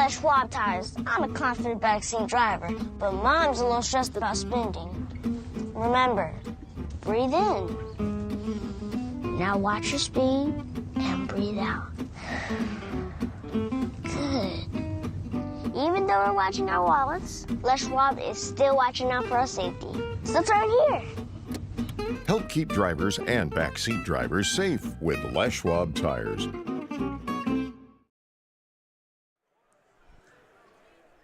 Les Schwab tires. I'm a confident backseat driver, but Mom's a little stressed about spending. Remember, breathe in. Now watch your speed and breathe out. Good. Even though we're watching our wallets, Les Schwab is still watching out for our safety. So turn here. Help keep drivers and backseat drivers safe with Les Schwab tires.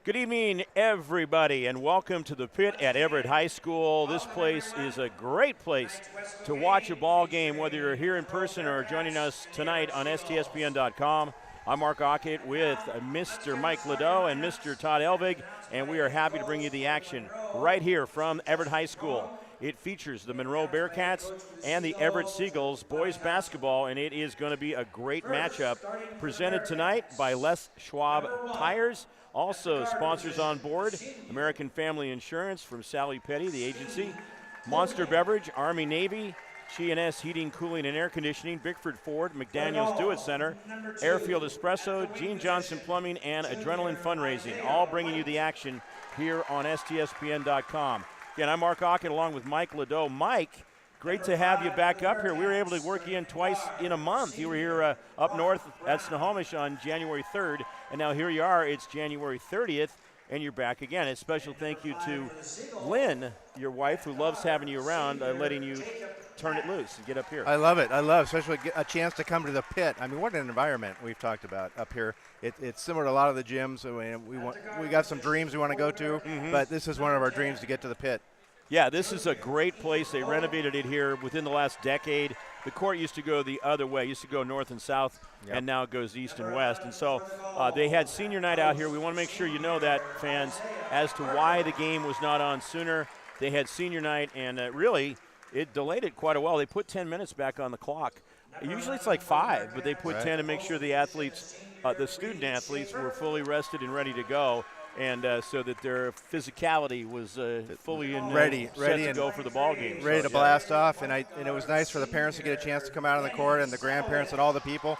Good evening, everybody, and welcome to the pit at Everett High School. This place is a great place to watch a ball game, whether you're here in person or joining us tonight on STSPN.com. I'm Mark Aucutt with Mr. Mike Ladeau and Mr. Todd Elvig, and we are happy to bring you the action right here from Everett High School. It features the Monroe Bearcats and the Everett Seagulls boys basketball, and it is going to be a great matchup presented tonight by Les Schwab Tires. Also, sponsors on board, American Family Insurance from Sally Petty, the agency, Monster Beverage, Army Navy, G&S Heating, Cooling, and Air Conditioning, Bickford Ford, McDaniels Do It Center, Airfield Espresso, Gene Johnson Plumbing, and Adrenaline Fundraising, all bringing you the action here on STSPN.com. Again, I'm Mark Aucutt along with Mike Ladeau. Mike, great to have you back up here. We were able to work you in twice in a month. You were here up north at Snohomish on January 3rd, and now here you are. It's January 30th, and you're back again. A special thank you to Lynn, your wife, who loves having you around, letting you turn it loose and get up here. I love it. I love especially a chance to come to the pit. I mean, what an environment we've talked about up here. It's similar to a lot of the gyms. I mean, we got some dreams we want to go to, but this is one of our dreams to get to the pit. Yeah, this is a great place. They renovated it here within the last decade. The court used to go the other way, used to go north and south, and now it goes east and west. And so they had senior night out here. We want to make sure you know that, fans, as to why the game was not on sooner. They had senior night, and really, it delayed it quite a while. They put 10 minutes back on the clock. Usually it's like 5, but they put 10 to make sure the athletes, the student athletes, were fully rested and ready to go. And so that their physicality was fully ready to go for the ball game. Ready to blast off, and it was nice for the parents to get a chance to come out on the court, and the grandparents and all the people.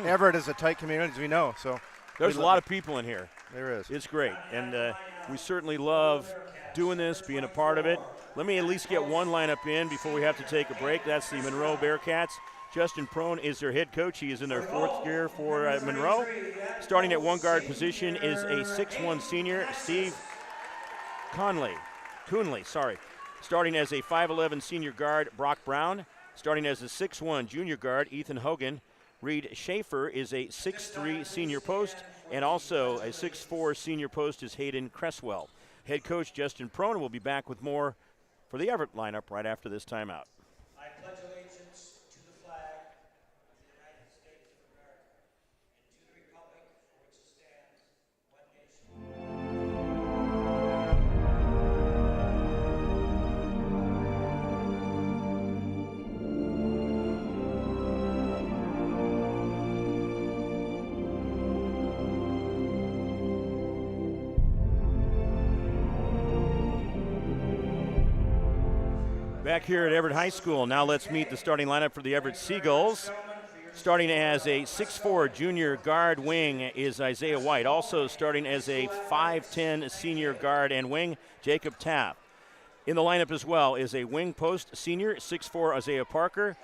Everett is a tight community, as we know. So there's a lot of people in here. There is. It's great, and we certainly love doing this, being a part of it. Let me at least get one lineup in before we have to take a break. That's the Monroe Bearcats. Justin Prone is their head coach. He is in their 4th year for Monroe. Starting at one guard position is a 6'1" senior, Steve Coonley. Starting as a 5'11" senior guard, Brock Brown. Starting as a 6'1" junior guard, Ethan Hogan. Reed Schaefer is a 6'3" senior post, and also a 6'4" senior post is Hayden Cresswell. Head coach Justin Prone will be back with more for the Everett lineup right after this timeout. I pledge allegiance to the flag of the United States of America and to the republic for which it stands, one nation. Back here at Everett High School, now let's meet the starting lineup for the Everett Seagulls. Starting as a 6'4" junior guard wing is Isaiah White. Also starting as a 5'10" senior guard and wing, Jacob Taft. In the lineup as well is a wing post senior, 6'4" Isaiah Parker,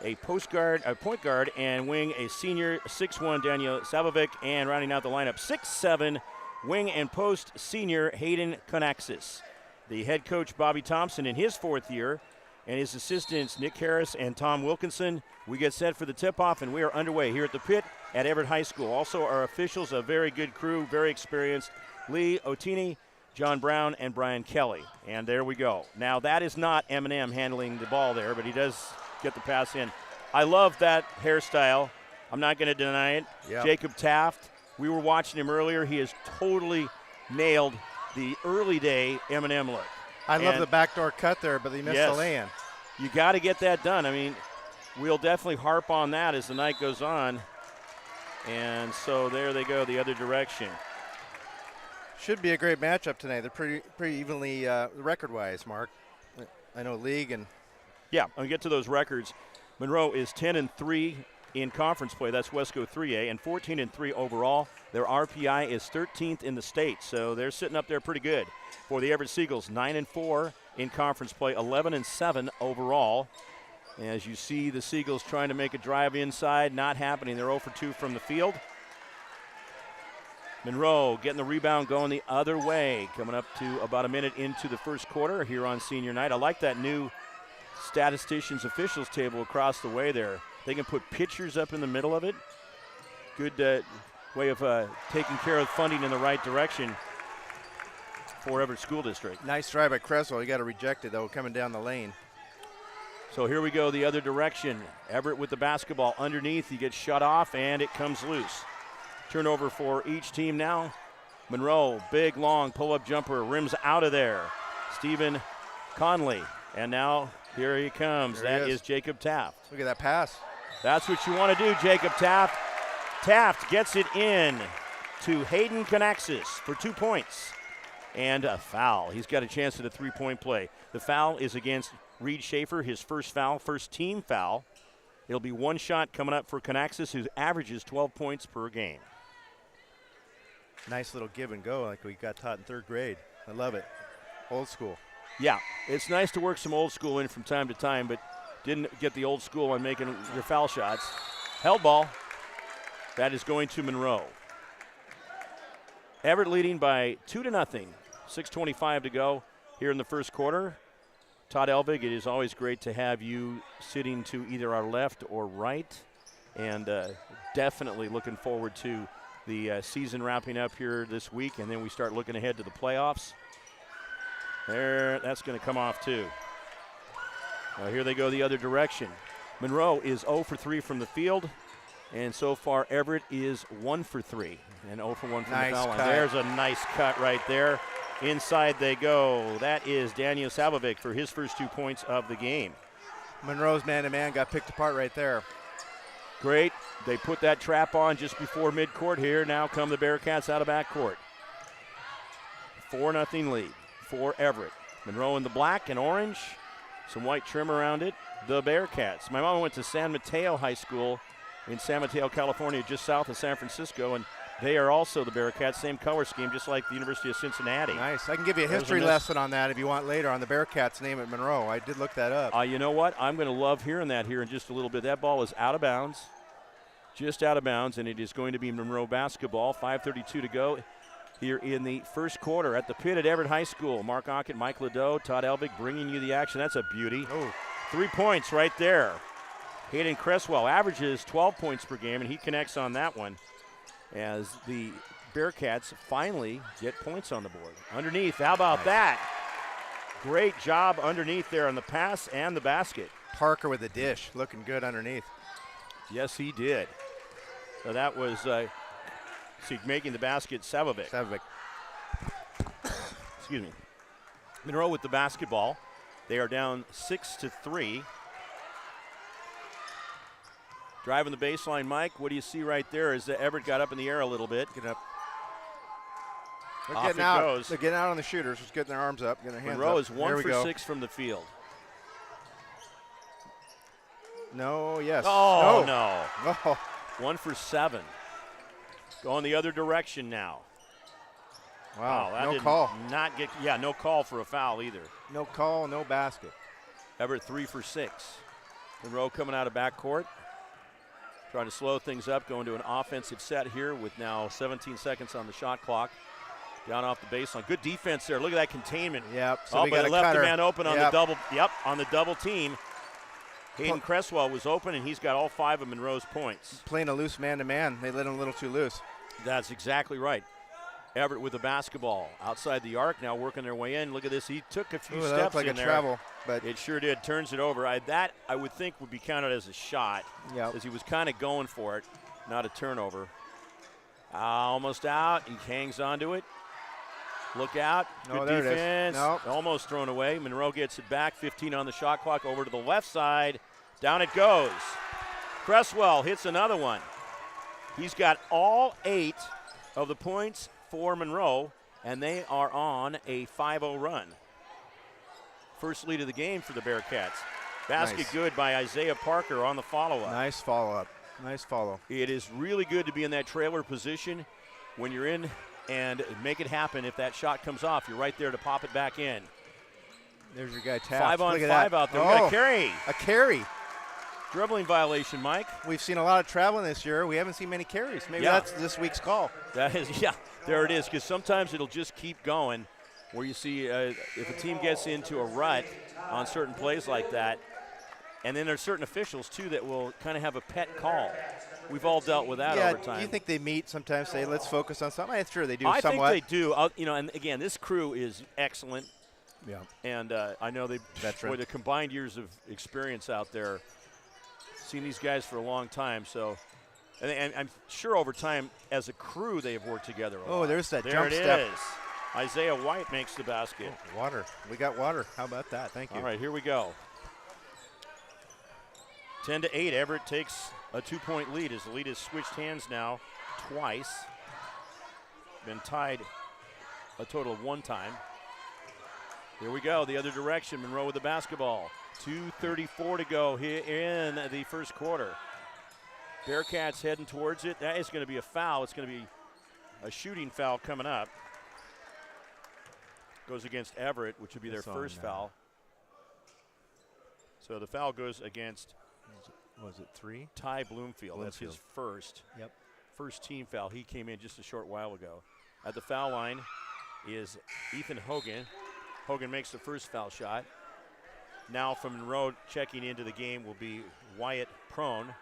a point guard and wing, a senior, 6'1" Daniel Savovic, and rounding out the lineup, 6'7" wing and post senior Hayden Conaxis. The head coach, Bobby Thompson, in his 4th year, and his assistants, Nick Harris and Tom Wilkinson. We get set for the tip-off, and we are underway here at the pit at Everett High School. Also, our officials, a very good crew, very experienced, Lee Otini, John Brown, and Brian Kelly. And there we go. Now, that is not Eminem handling the ball there, but he does get the pass in. I love that hairstyle. I'm not going to deny it. Yep. Jacob Taft, we were watching him earlier. He has totally nailed the early day Eminem look. I love the backdoor cut there, but they missed the lay-in. You got to get that done. I mean, we'll definitely harp on that as the night goes on. And so there they go, the other direction. Should be a great matchup tonight. They're pretty evenly record-wise, Mark. I know league and. Yeah, I'll get to those records. Monroe is 10-3 in conference play. That's Wesco 3A, and 14-3 overall. Their RPI is 13th in the state, so they're sitting up there pretty good. For the Everett Seagulls, 9-4 in conference play, 11-7 overall. As you see the Seagulls trying to make a drive inside, not happening. They're 0 for 2 from the field. Monroe getting the rebound going the other way, coming up to about a minute into the first quarter here on senior night. I like that new statisticians officials table across the way there. They can put pictures up in the middle of it. Good way of taking care of funding in the right direction for Everett School District. Nice drive by Creswell. You got to reject it, though, coming down the lane. So here we go the other direction. Everett with the basketball underneath. He gets shut off, and it comes loose. Turnover for each team now. Monroe, big, long pull-up jumper, rims out of there. Stephen Conley, and now here he comes. That is Jacob Taft. Look at that pass. That's what you want to do, Jacob Taft. Taft gets it in to Hayden Canaxis for 2 points and a foul. He's got a chance at a three-point play. The foul is against Reed Schaefer, his first foul, first team foul. It'll be one shot coming up for Canaxis, who averages 12 points per game. Nice little give and go like we got taught in third grade. I love it. Old school. Yeah, it's nice to work some old school in from time to time, but didn't get the old school on making your foul shots. Held ball. That is going to Monroe. Everett leading by 2-0. 6:25 to go here in the first quarter. Todd Elvig, it is always great to have you sitting to either our left or right, and definitely looking forward to the season wrapping up here this week, and then we start looking ahead to the playoffs. There, that's going to come off too. Now here they go the other direction. Monroe is 0 for 3 from the field, and so far Everett is 1 for 3 and 0 for 1 from the foul line. There's a nice cut right there. Inside they go. That is Daniel Savovic for his first 2 points of the game. Monroe's man-to-man got picked apart right there. Great. They put that trap on just before midcourt here. Now come the Bearcats out of backcourt. 4-0 lead for Everett. Monroe in the black and orange. Some white trim around it. The Bearcats. My mom went to San Mateo High School in San Mateo, California, just south of San Francisco, and they are also the Bearcats, same color scheme, just like the University of Cincinnati. Nice. I can give you a history lesson on that if you want later on the Bearcats' name at Monroe. I did look that up. You know what? I'm going to love hearing that here in just a little bit. That ball is out of bounds, just out of bounds, and it is going to be Monroe basketball. 5:32 to go here in the first quarter at the pit at Everett High School. Mark Aucutt, Mike Ladeau, Todd Elvig bringing you the action. That's a beauty. 3 points right there. Hayden Cresswell averages 12 points per game, and he connects on that one as the Bearcats finally get points on the board. Underneath, how about that? Great job underneath there on the pass and the basket. Parker with the dish, looking good underneath. Yes, he did. So that was making the basket, Savovic. Excuse me. Monroe with the basketball. They are down 6-3. Driving the baseline, Mike. What do you see right there? Is that Everett got up in the air a little bit. Get up. They're Off getting it out. goes. They're getting out on the shooters. Just getting their arms up, getting their hands Monroe up. is 1 for 6 from the field. No, yes. Oh, no. Oh. 1 for 7. Going the other direction now. Wow, that no did call. Not get, no call for a foul either. No call, no basket. Everett 3 for 6. Monroe coming out of backcourt. Trying to slow things up, going to an offensive set here with now 17 seconds on the shot clock. Down off the baseline. Good defense there. Look at that containment. Yep. So we but got it a left cutter. the man open on Yep. the double. Yep, on the double team. Hayden Cresswell was open, and he's got all 5 of Monroe's points. Playing a loose man-to-man. They let him a little too loose. That's exactly right. Everett with the basketball outside the arc, now working their way in. Look at this. He took a few That steps looked like in a there. travel, but It sure did. Turns it over. That I would think would be counted as a shot, Yep. as he was kind of going for it, not a turnover. Almost out. He hangs on to it. Look out. No, Good there it is. defense. Nope. Almost thrown away. Monroe gets it back. 15 on the shot clock. Over to the left side. Down it goes. Cresswell hits another one. He's got all 8 of the points for Monroe, and they are on a 5-0 run. First lead of the game for the Bearcats. Basket Nice. good by Isaiah Parker on the follow-up. nice follow-up. Nice follow. It is really good to be in that trailer position when you're in and make it happen. If that shot comes off, you're right there to pop it back in. There's your guy Taft. 5 on Look at 5 that. out there. We got a carry. A carry. Dribbling violation, Mike. We've seen a lot of traveling this year. We haven't seen many carries. Maybe that's this week's call. That is, there it is, because sometimes it'll just keep going where you see if a team gets into a rut on certain plays like that, and then there's certain officials, too, that will kind of have a pet call. We've all dealt with that over time. Do you think they meet sometimes, say, let's focus on something? I'm sure they do I somewhat. think they do. And again, this crew is excellent. Yeah. And I know the combined years of experience out there, seen these guys for a long time. So, and I'm sure over time, as a crew, they have worked together a lot. There's that there jump it step. Is. Isaiah White makes the basket. Oh, water. We got water. How about that? Thank you. All right, here we go. 10-8. Everett takes a 2-point lead as the lead has switched hands now twice. Been tied a total of 1 time. Here we go, the other direction. Monroe with the basketball. 2:34 to go here in the first quarter. Bearcats heading towards it. That is going to be a foul. It's going to be a shooting foul coming up. Goes against Everett, which would be their first foul. So the foul goes against, was it 3? Ty Bloomfield. That's his first. Yep. First team foul. He came in just a short while ago. At the foul line is Ethan Hogan. Hogan makes the first foul shot. Now from Monroe checking into the game will be Wyatt Prone,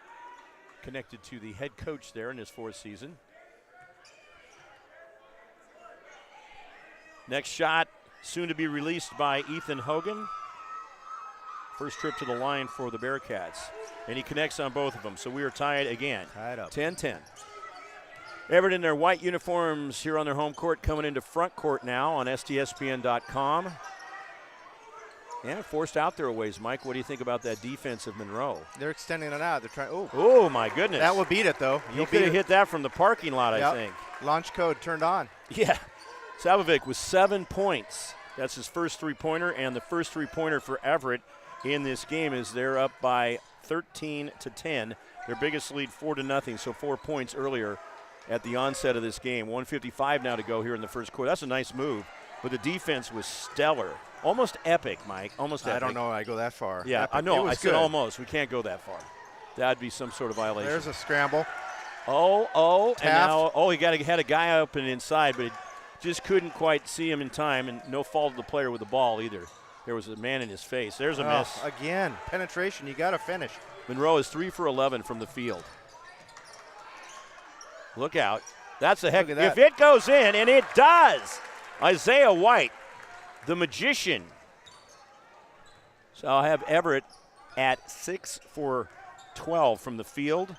connected to the head coach there in his 4th season. Next shot soon to be released by Ethan Hogan. First trip to the line for the Bearcats. And he connects on both of them, so we are tied again. Tied up. 10-10. Everett in their white uniforms here on their home court, coming into front court now on STSPN.com. And forced out there a ways. Mike, what do you think about that defense of Monroe? They're extending it out. They're trying. Oh, my goodness. That will beat it, though. You could have hit that from the parking lot, I think. Launch code turned on. Yeah. Savovic with 7 points. That's his first 3-pointer, and the first 3-pointer for Everett in this game is they're up by 13-10. Their biggest lead 4-0, so 4 points earlier at the onset of this game. 1:55 now to go here in the first quarter. That's a nice move, but the defense was stellar. Almost epic, Mike. Almost epic. I don't know I go that far. Yeah, Epic. I know. I said good. almost. We can't go that far. That'd be some sort of violation. There's a scramble. And Taft. now, he had a guy up and inside, but he just couldn't quite see him in time, and no fault of the player with the ball either. There was a man in his face. There's a miss. Again, penetration. You got to finish. Monroe is 3 for 11 from the field. Look out. That's a heck. If it goes in, and it does, Isaiah White, the magician. So I'll have Everett at 6 for 12 from the field. Did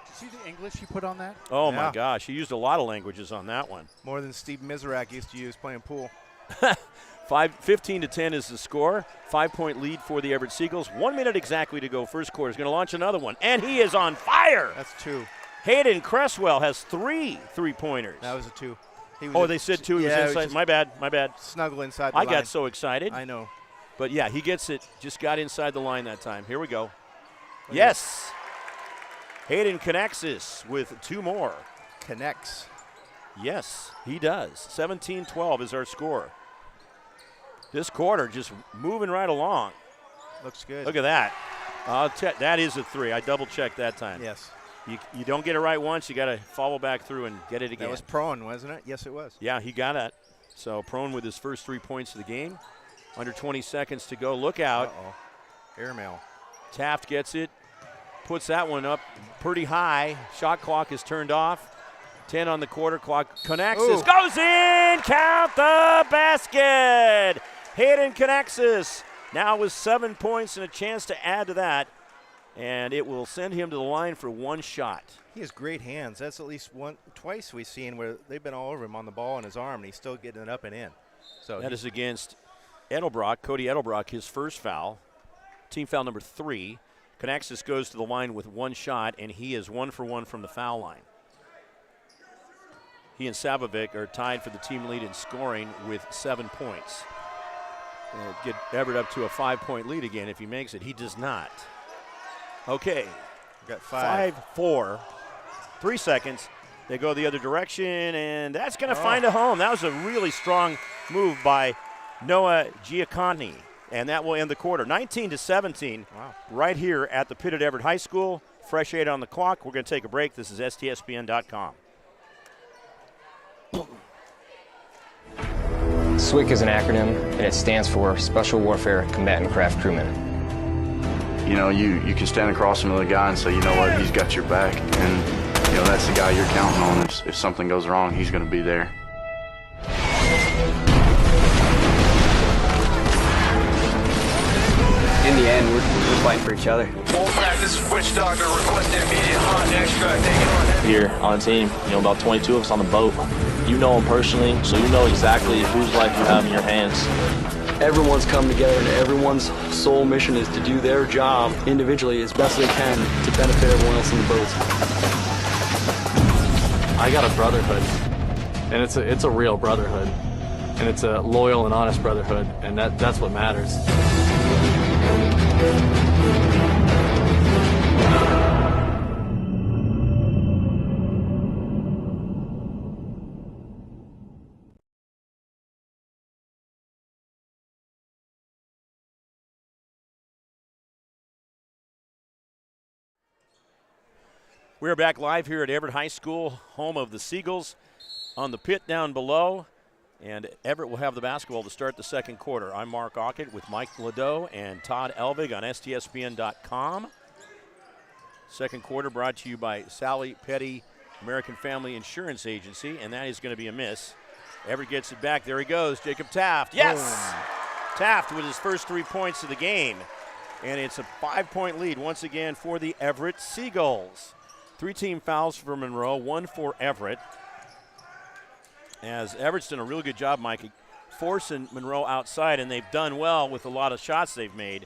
you see the English you put on that? Oh, my gosh. He used a lot of languages on that one. More than Steve Miserak used to use playing pool. 15-10 is the score. 5-point lead for the Everett Seagulls. 1 minute exactly to go. First quarter. He's going to launch another one, and he is on fire. That's 2. Hayden Cresswell has 3 3-pointers. That was a 2. They said 2. He was inside. My bad. Snuggle inside the line. I got so excited. I know. But, yeah, he gets it. Just got inside the line that time. Here we go. Yes. Hayden connects with 2 more. Connects. Yes, he does. 17-12 is our score. This quarter just moving right along. Looks good. Look at that. That is a 3. I double-checked that time. Yes. You don't get it right once, you got to follow back through and get it again. That was Prone, wasn't it? Yes, it was. Yeah, he got it. So Prone with his first 3 points of the game. Under 20 seconds to go. Look out. Airmail. Taft gets it. Puts that one up pretty high. Shot clock is turned off. 10 on the quarter clock. Connexus goes in. Count the basket. Hayden Connexus now with 7 points and a chance to add to that. And it will send him to the line for 1 shot. He has great hands. That's at least twice we've seen where they've been all over him on the ball and his arm, and he's still getting it up and in. So that is against Edelbrock, Cody Edelbrock, his first foul. Team foul number 3. Connexus goes to the line with 1 shot, and he is 1 for 1 from the foul line. He and Savovic are tied for the team lead in scoring with 7 points. Get Everett up to a 5-point lead again if he makes it. He does not. Okay. We've got 5. 5-4. 3 seconds. They go the other direction, and that's going to find a home. That was a really strong move by Noah Giaconti, and that will end the quarter. 19-17. Wow. Right here at the pit at Everett High School. Fresh 8 on the clock. We're going to take a break. This is STSPN.com. SWCC is an acronym, and it stands for Special Warfare Combatant Craft Crewman. You know, you can stand across from the guy and say, you know what, he's got your back. And, you know, that's the guy you're counting on. If something goes wrong, he's going to be there. In the end, we're fighting for each other. Full practice, switch doctor, request immediate hot extract. Taking on here on the team, you know, about 22 of us on the boat. You know them personally, so you know exactly whose life you have in your hands. Everyone's come together, and everyone's sole mission is to do their job individually as best they can to benefit everyone else in the boats. I got a brotherhood, and it's a real brotherhood, and it's a loyal and honest brotherhood, and that's what matters. We're back live here at Everett High School, home of the Seagulls, on the pit down below. And Everett will have the basketball to start the second quarter. I'm Mark Aucutt with Mike Ladeau and Todd Elvig on STSPN.com. Second quarter brought to you by Sally Petty American Family Insurance Agency, and that is going to be a miss. Everett gets it back. There he goes, Jacob Taft. Yes! Boom. Taft with his first 3 points of the game. And it's a 5-point lead once again for the Everett Seagulls. 3 team fouls for Monroe, 1 for Everett. As Everett's done a really good job, Mike, forcing Monroe outside, and they've done well with a lot of shots they've made,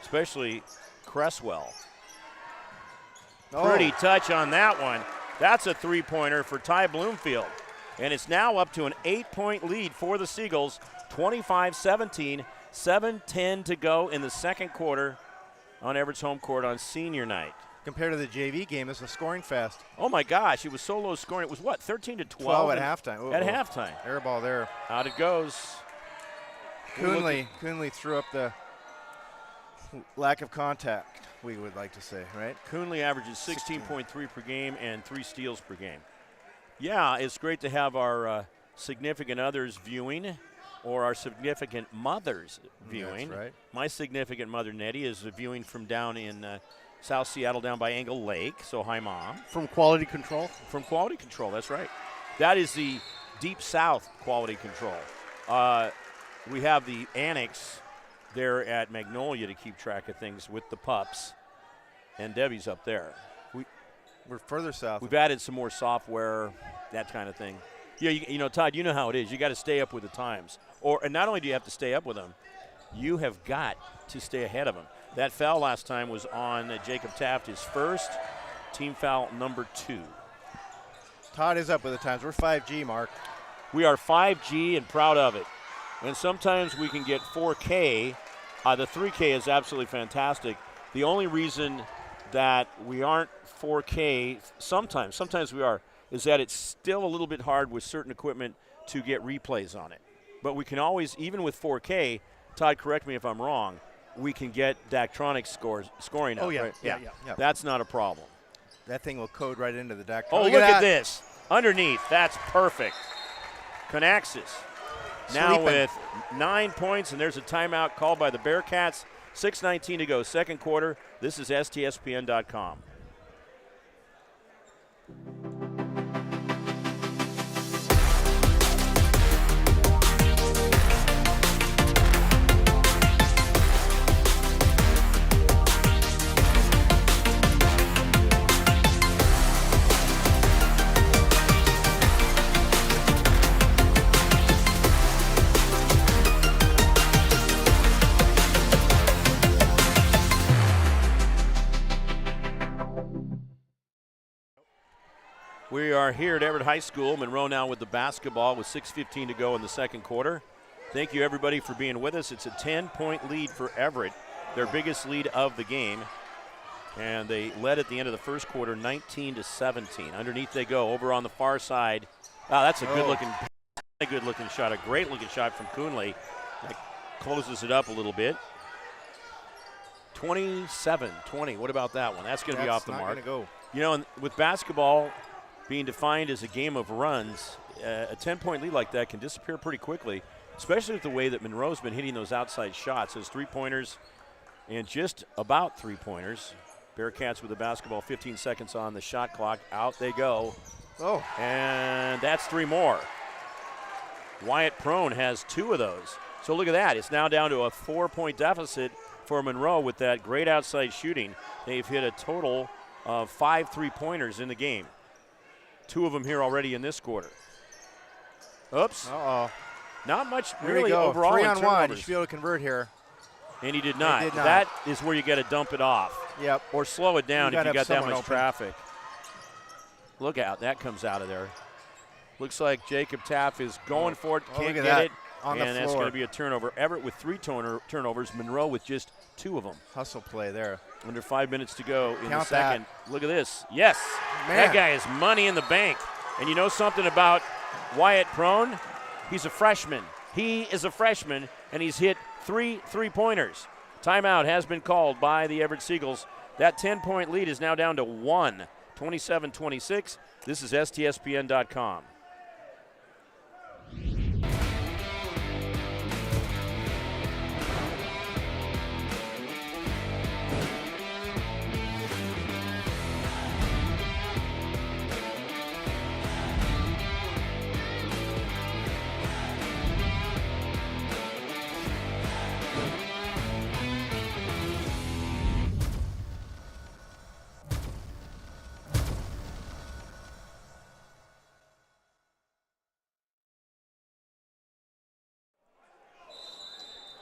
especially Cresswell. Pretty touch on that one. That's a 3-pointer for Ty Bloomfield. And it's now up to an 8-point lead for the Seagulls, 25-17, 7:10 to go in the second quarter on Everett's home court on senior night. Compared to the JV game, it's a scoring fest. Oh, my gosh. It was so low scoring. It was, what, 13-12? 12 at halftime. At halftime. Air ball there. Out it goes. Coonley threw up the lack of contact, we would like to say, right? Coonley averages 16.3 per game and 3 steals per game. Yeah, it's great to have our significant others viewing, or our significant mothers viewing. That's right. My significant mother, Nettie, is viewing from down in South Seattle, down by Angle Lake. So, hi, Mom. From Quality Control? From Quality Control, that's right. That is the Deep South Quality Control. We have the annex there at Magnolia to keep track of things with the pups. And Debbie's up there. We're further south. We've added some more software, that kind of thing. Yeah, you know, Todd, you know how it is. You got to stay up with the times. And not only do you have to stay up with them, you have got to stay ahead of them. That foul last time was on Jacob Taft, his first, team foul number 2. Todd is up with the times. We're 5G, Mark. We are 5G and proud of it. And sometimes we can get 4K. The 3K is absolutely fantastic. The only reason that we aren't 4K, sometimes we are, is that it's still a little bit hard with certain equipment to get replays on it. But we can always, even with 4K, Todd, correct me if I'm wrong, we can get Daktronics scoring up. Oh, yeah, right? yeah. That's not a problem. That thing will code right into the Daktronics. Oh, look at this. Underneath. That's perfect. Conaxis now with 9 points, and there's a timeout called by the Bearcats. 6:19 to go, second quarter. This is STSPN.com. We are here at Everett High School. Monroe now with the basketball with 6:15 to go in the second quarter. Thank you, everybody, for being with us. It's a 10-point lead for Everett, their biggest lead of the game. And they led at the end of the first quarter 19-17. Underneath they go, over on the far side. Wow, that's a good-looking shot, a great-looking shot from Coonley. That closes it up a little bit. 27-20. What about that one? That's going to be off the mark. Go. You know, with basketball being defined as a game of runs, a 10-point lead like that can disappear pretty quickly, especially with the way that Monroe's been hitting those outside shots. Those three-pointers and just about three-pointers. Bearcats with the basketball, 15 seconds on the shot clock. Out they go. Oh. And that's three more. Wyatt Prone has two of those. So look at that. It's now down to a 4-point deficit for Monroe with that great outside shooting. They've hit a total of 5 3-pointers in the game. 2 of them here already in this quarter. Oops. Uh-oh. Not much Here really overall. 3 in on turnovers. 1. You should be able to convert here. And he did not. He did not. That is where you got to dump it off. Yep. Or slow it down if you got that much open. traffic. Look out. That comes out of there. Looks like Jacob Taff is going for it. Can't get it. On the and that's floor. going to be a turnover. Everett with 3 turnovers. Monroe with just 2 of them. Hustle play there. Under 5 minutes to go in the Count second. Look at this. Yes. Man. That guy is money in the bank. And you know something about Wyatt Prone? He's a freshman. He is a freshman, and he's hit 3 3-pointers. Timeout has been called by the Everett Seagulls. That 10-point lead is now down to 1, 27-26. This is STSPN.com.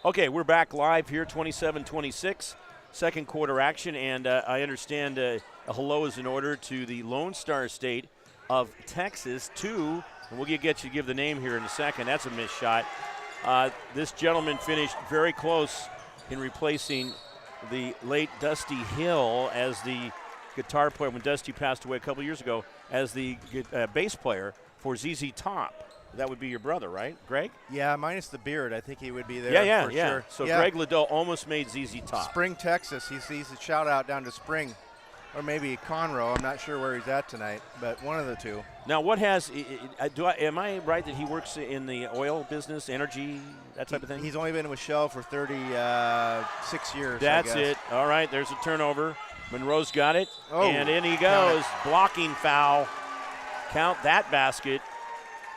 Okay, we're back live here, 27-26, second quarter action, and I understand a hello is in order to the Lone Star State of Texas, 2, and we'll get you to give the name here in a second. That's a missed shot. This gentleman finished very close in replacing the late Dusty Hill as the guitar player when Dusty passed away a couple years ago, as the bass player for ZZ Top. That would be your brother, right, Greg? Yeah, minus the beard. I think he would be there for sure. So Greg Liddell almost made ZZ Top. Spring, Texas. He sees a shout out down to Spring. Or maybe Conroe. I'm not sure where he's at tonight, but one of the two. Now, what has am I right that he works in the oil business, energy, that type of thing? He's only been with Shell for 36 years. That's it. All right, there's a turnover. Monroe's got it, and in he Count goes. Blocking foul. Count that basket.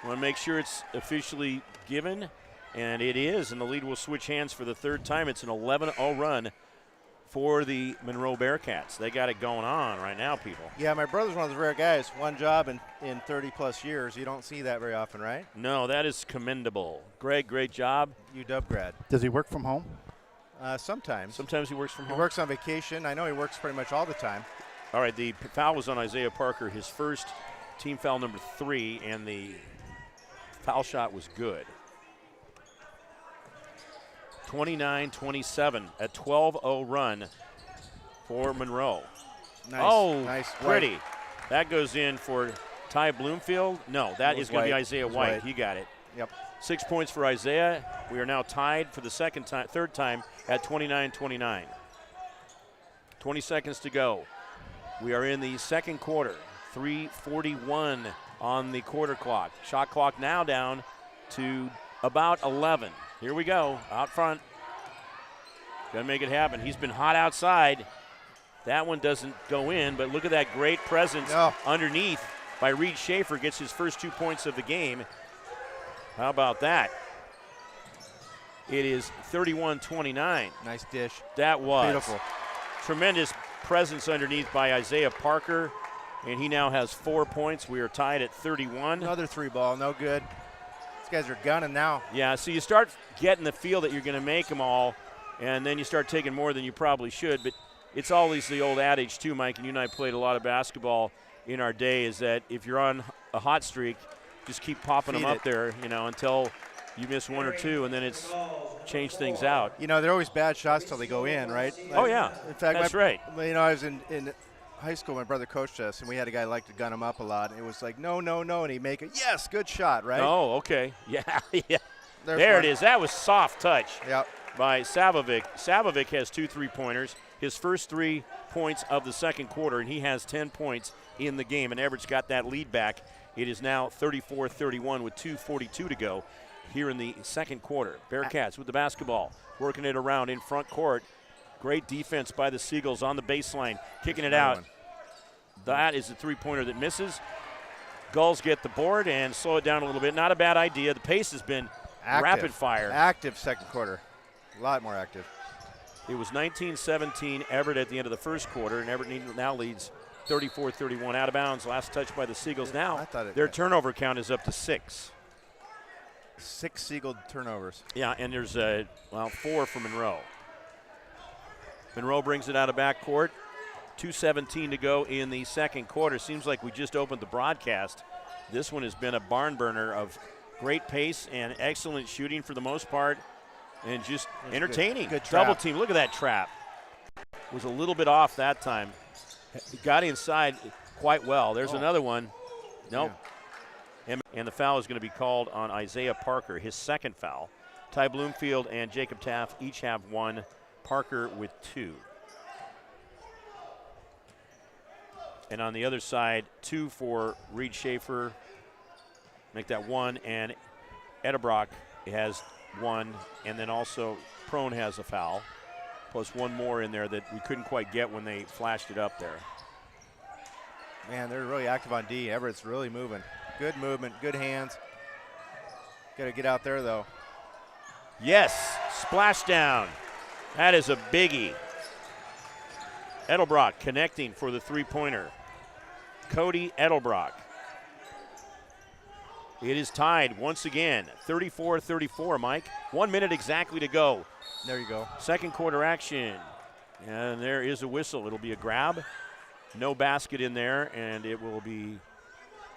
Want to make sure it's officially given, and it is, and the lead will switch hands for the third time. It's an 11-0 run for the Monroe Bearcats. They got it going on right now, people. Yeah, my brother's one of those rare guys. One job in 30-plus years. You don't see that very often, right? No, that is commendable. Greg, great job. UW grad. Does he work from home? Sometimes. Sometimes he works from home. He works on vacation. I know he works pretty much all the time. All right, the foul was on Isaiah Parker, his first team foul number 3, and the foul shot was good. 29-27, a 12-0 run for Monroe. Nice. Pretty. White. That goes in for Ty Bloomfield. No, that is going to be Isaiah White. White. He got it. Yep. 6 points for Isaiah. We are now tied for the third time at 29-29. 20 seconds to go. We are in the second quarter. 3:41 on the quarter clock. Shot clock now down to about 11. Here we go, out front. Gonna make it happen. He's been hot outside. That one doesn't go in, but look at that great presence underneath by Reed Schaefer. Gets his first 2 points of the game. How about that? It is 31-29. Nice dish. That was beautiful. Tremendous presence underneath by Isaiah Parker. And he now has 4 points. We are tied at 31. Another 3-ball, no good. These guys are gunning now. Yeah, so you start getting the feel that you're going to make them all, and then you start taking more than you probably should. But it's always the old adage, too, Mike, and you and I played a lot of basketball in our day, is that if you're on a hot streak, just keep popping them up there, until you miss 1 or 2, and then it's change things out. You know, they're always bad shots till they go in, right? Oh, yeah. In fact, that's right. You know, I was in high school. My brother coached us, and we had a guy who liked to gun him up a lot. It was like, no, and he'd make it. Yes, good shot, right? Oh, okay. Yeah, yeah. There's there one. it is. That was soft touch Yep. by Savovic. Savovic has 2 3-pointers. His first 3 points of the second quarter, and he has 10 points in the game. And Everett's got that lead back. It is now 34-31 with 2:42 to go here in the second quarter. Bearcats with the basketball, working it around in front court. Great defense by the Seagulls on the baseline, kicking it out. That is a 3-pointer that misses. Gulls get the board and slow it down a little bit. Not a bad idea. The pace has been rapid fire. Active second quarter. A lot more active. It was 19-17 Everett at the end of the first quarter, and Everett now leads 34-31 out of bounds. Last touch by the Seagulls. Now their turnover count is up to 6. 6 Seagull turnovers. Yeah, and there's 4 for Monroe. Monroe brings it out of backcourt. 2:17 to go in the second quarter. Seems like we just opened the broadcast. This one has been a barn burner of great pace and excellent shooting for the most part, and just entertaining. Good double team. Look at that trap. Was a little bit off that time. Got inside quite well. There's another one. Nope. Yeah. And the foul is going to be called on Isaiah Parker, his second foul. Ty Bloomfield and Jacob Taft each have 1. Parker with 2. And on the other side, 2 for Reed Schaefer. Make that 1. And Edebrock has 1. And then also Prone has a foul. Plus 1 more in there that we couldn't quite get when they flashed it up there. Man, they're really active on D. Everett's really moving. Good movement, good hands. Got to get out there, though. Yes, splashdown. That is a biggie. Edelbrock connecting for the 3-pointer. Cody Edelbrock. It is tied once again, 34-34, Mike. 1 minute exactly to go. There you go. Second quarter action. And there is a whistle. It'll be a grab. No basket in there, and it will be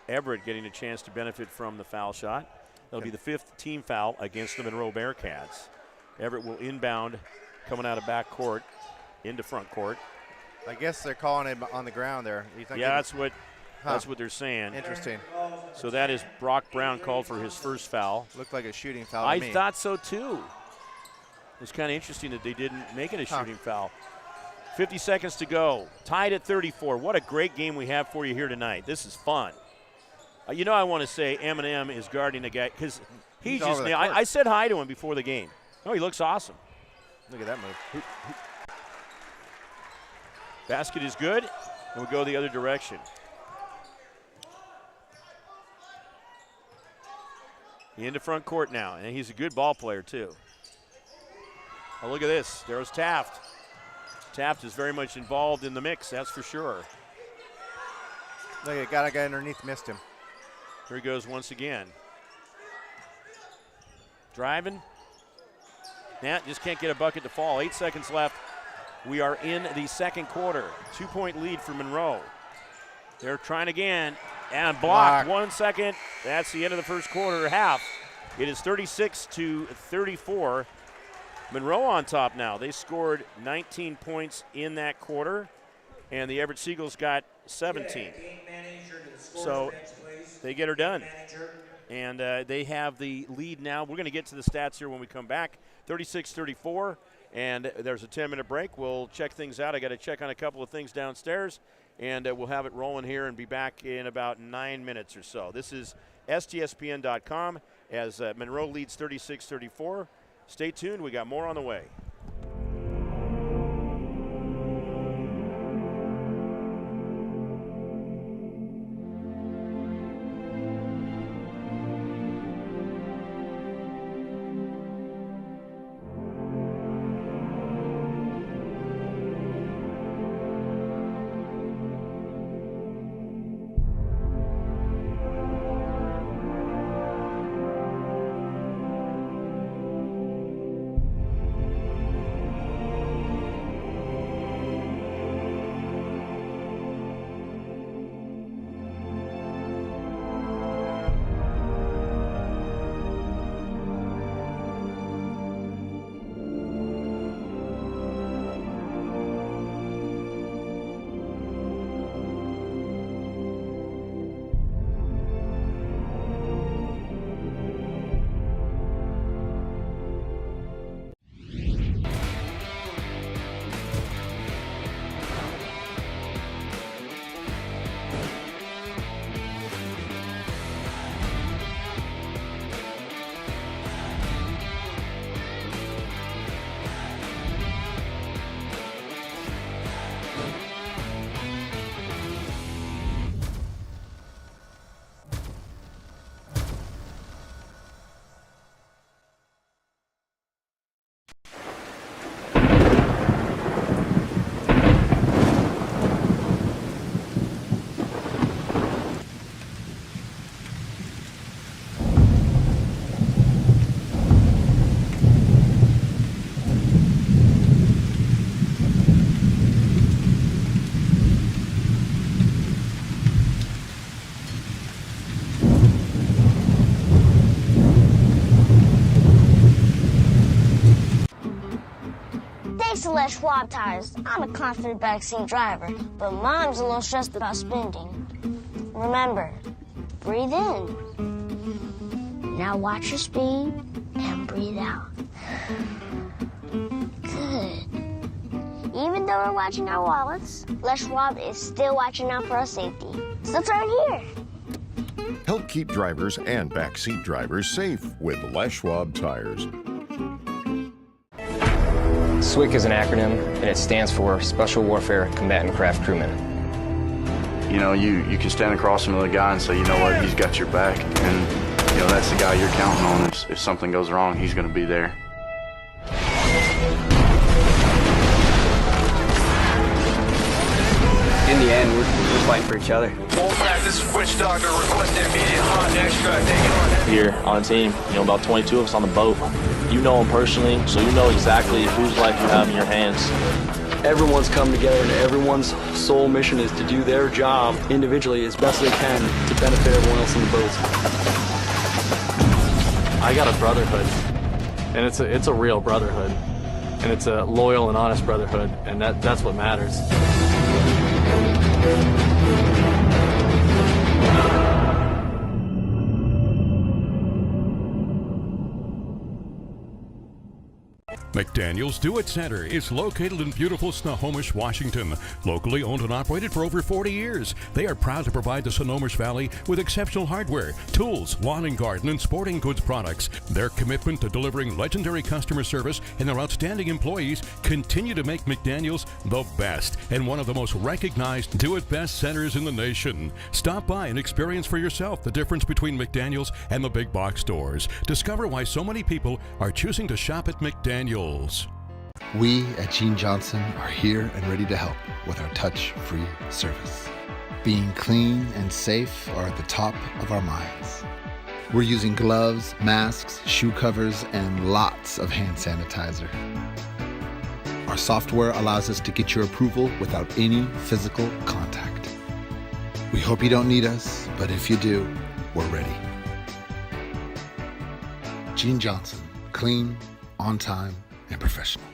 Everett getting a chance to benefit from the foul shot. That'll be the 5th team foul against the Monroe Bearcats. Everett will inbound, coming out of back court into front court. I guess they're calling it on the ground there. Yeah, that's what they're saying. Interesting. So that is Brock Brown called for his first foul. Looked like a shooting foul I to me. thought so too. It's kind of interesting that they didn't make it a shooting foul. 50 seconds to go. Tied at 34. What a great game we have for you here tonight. This is fun. You know, I want to say Eminem is guarding the guy because he just. I said hi to him before the game. Oh, he looks awesome. Look at that move. Basket is good, and we go the other direction. Into front court now, and he's a good ball player too. Oh, look at this. There's Taft. Taft is very much involved in the mix, that's for sure. Look at got a guy underneath, missed him. Here he goes once again. Driving. Nat just can't get a bucket to fall. 8 seconds left. We are in the second quarter. 2-point lead for Monroe. They're trying again. And blocked. 1 second. That's the end of the first quarter, half. It is 36-34. Monroe on top now. They scored 19 points in that quarter, and the Everett Seagulls got 17. So they get her done. And they have the lead now. We're going to get to the stats here when we come back. 36-34, and there's a 10-minute break. We'll check things out. I got to check on a couple of things downstairs, and we'll have it rolling here and be back in about 9 minutes or so. This is STSPN.com as Monroe leads 36-34. Stay tuned. We got more on the way. Thanks to Les Schwab tires, I'm a confident backseat driver, but Mom's a little stressed about spending. Remember, breathe in. Now watch your speed and breathe out. Good. Even though we're watching our wallets, Les Schwab is still watching out for our safety. So turn here. Help keep drivers and backseat drivers safe with Les Schwab tires. SWCC is an acronym, and it stands for Special Warfare Combatant Craft Crewman. You know, you can stand across from the guy and say, you know what, he's got your back. And, you know, that's the guy you're counting on. If something goes wrong, he's going to be there. In the end, we're fighting for each other. Full practice switch doctor requesting immediate hot extract taken on heavy. Here on a team, about 22 of us on the boat. You know them personally, so you know exactly whose life you have in your hands. Everyone's come together, and everyone's sole mission is to do their job individually as best they can to benefit everyone else in the boat. I got a brotherhood, and it's a real brotherhood, and it's a loyal and honest brotherhood, and that's what matters. McDaniel's Do-It Center is located in beautiful Snohomish, Washington. Locally owned and operated for over 40 years, they are proud to provide the Snohomish Valley with exceptional hardware, tools, lawn and garden, and sporting goods products. Their commitment to delivering legendary customer service and their outstanding employees continue to make McDaniel's the best and one of the most recognized do-it-best centers in the nation. Stop by and experience for yourself the difference between McDaniel's and the big box stores. Discover why so many people are choosing to shop at McDaniel's. We at Gene Johnson are here and ready to help with our touch-free service. Being clean and safe are at the top of our minds. We're using gloves, masks, shoe covers, and lots of hand sanitizer. Our software allows us to get your approval without any physical contact. We hope you don't need us, but if you do, we're ready. Gene Johnson, clean, on time, and professional.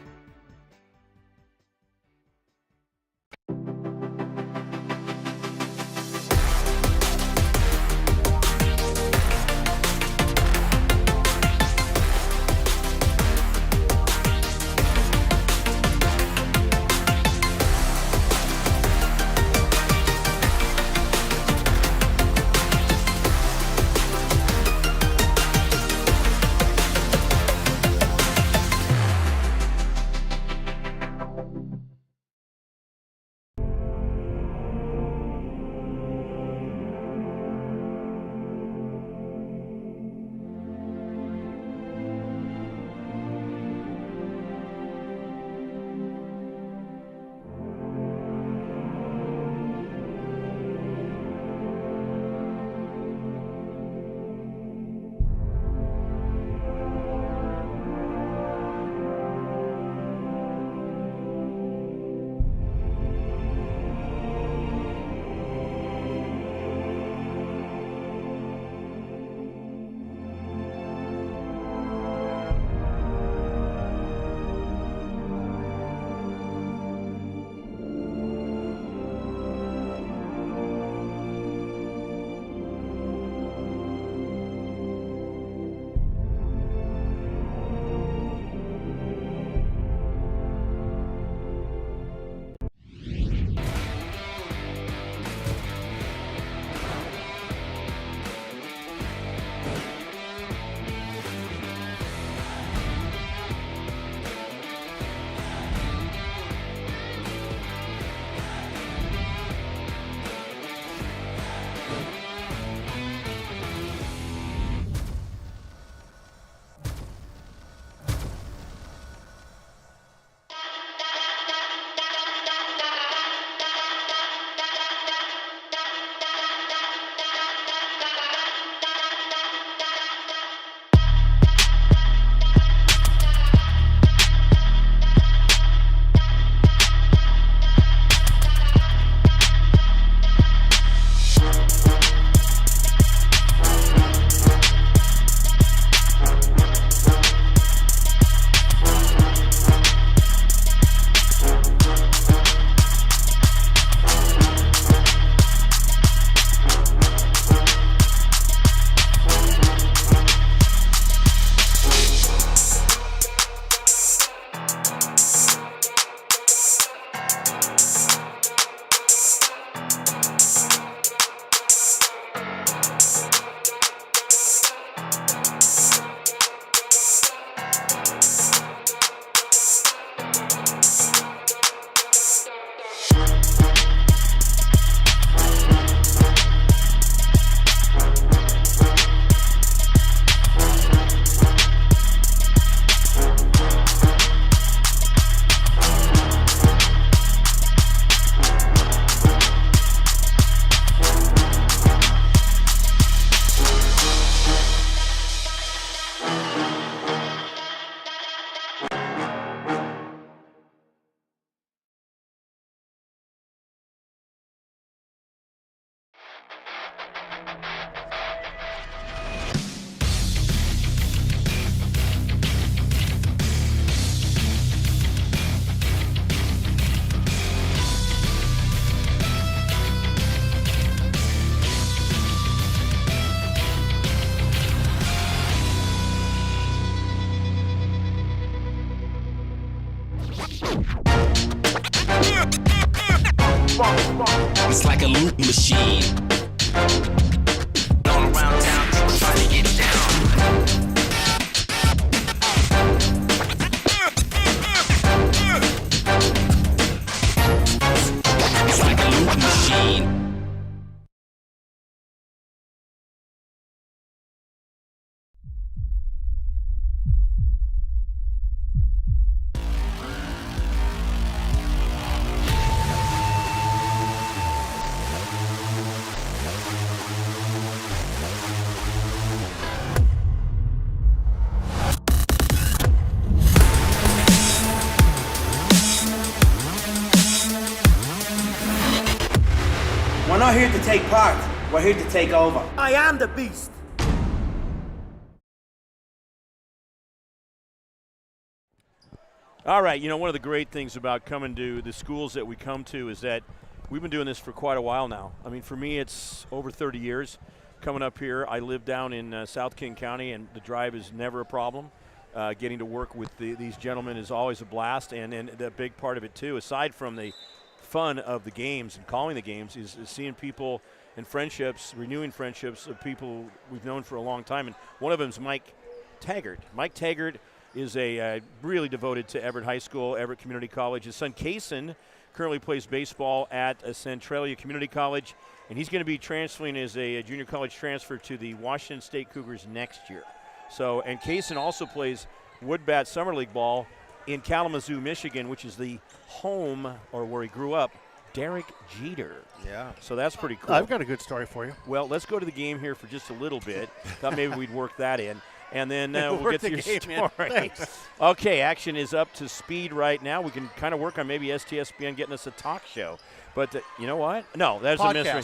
It's like a loop machine. All around town, people trying to get down. It's like a loop machine. We're not here to take part, we're here to take over. I am the beast. All right, one of the great things about coming to the schools that we come to is that we've been doing this for quite a while now. I mean, for me, it's over 30 years coming up here. I live down in South King County, and the drive is never a problem. Getting to work with these gentlemen is always a blast, and the big part of it, too, aside from the fun of the games and calling the games, is seeing people and friendships, renewing friendships of people we've known for a long time. And one of them is Mike Taggart. Mike Taggart is really devoted to Everett High School, Everett Community College. His son, Kaysen, currently plays baseball at Centralia Community College, and he's going to be transferring as a junior college transfer to the Washington State Cougars next year. So, and Kaysen also plays Woodbat Summer League ball in Kalamazoo, Michigan, which is the home, or where he grew up, Derek Jeter. Yeah. So that's pretty cool. I've got a good story for you. Well, let's go to the game here for just a little bit. Thought maybe we'd work that in. And then we'll Work get to the your game story. in. Thanks. Okay, action is up to speed right now. We can kind of work on maybe STSPN getting us a talk show. But you know what? No, that's a mystery.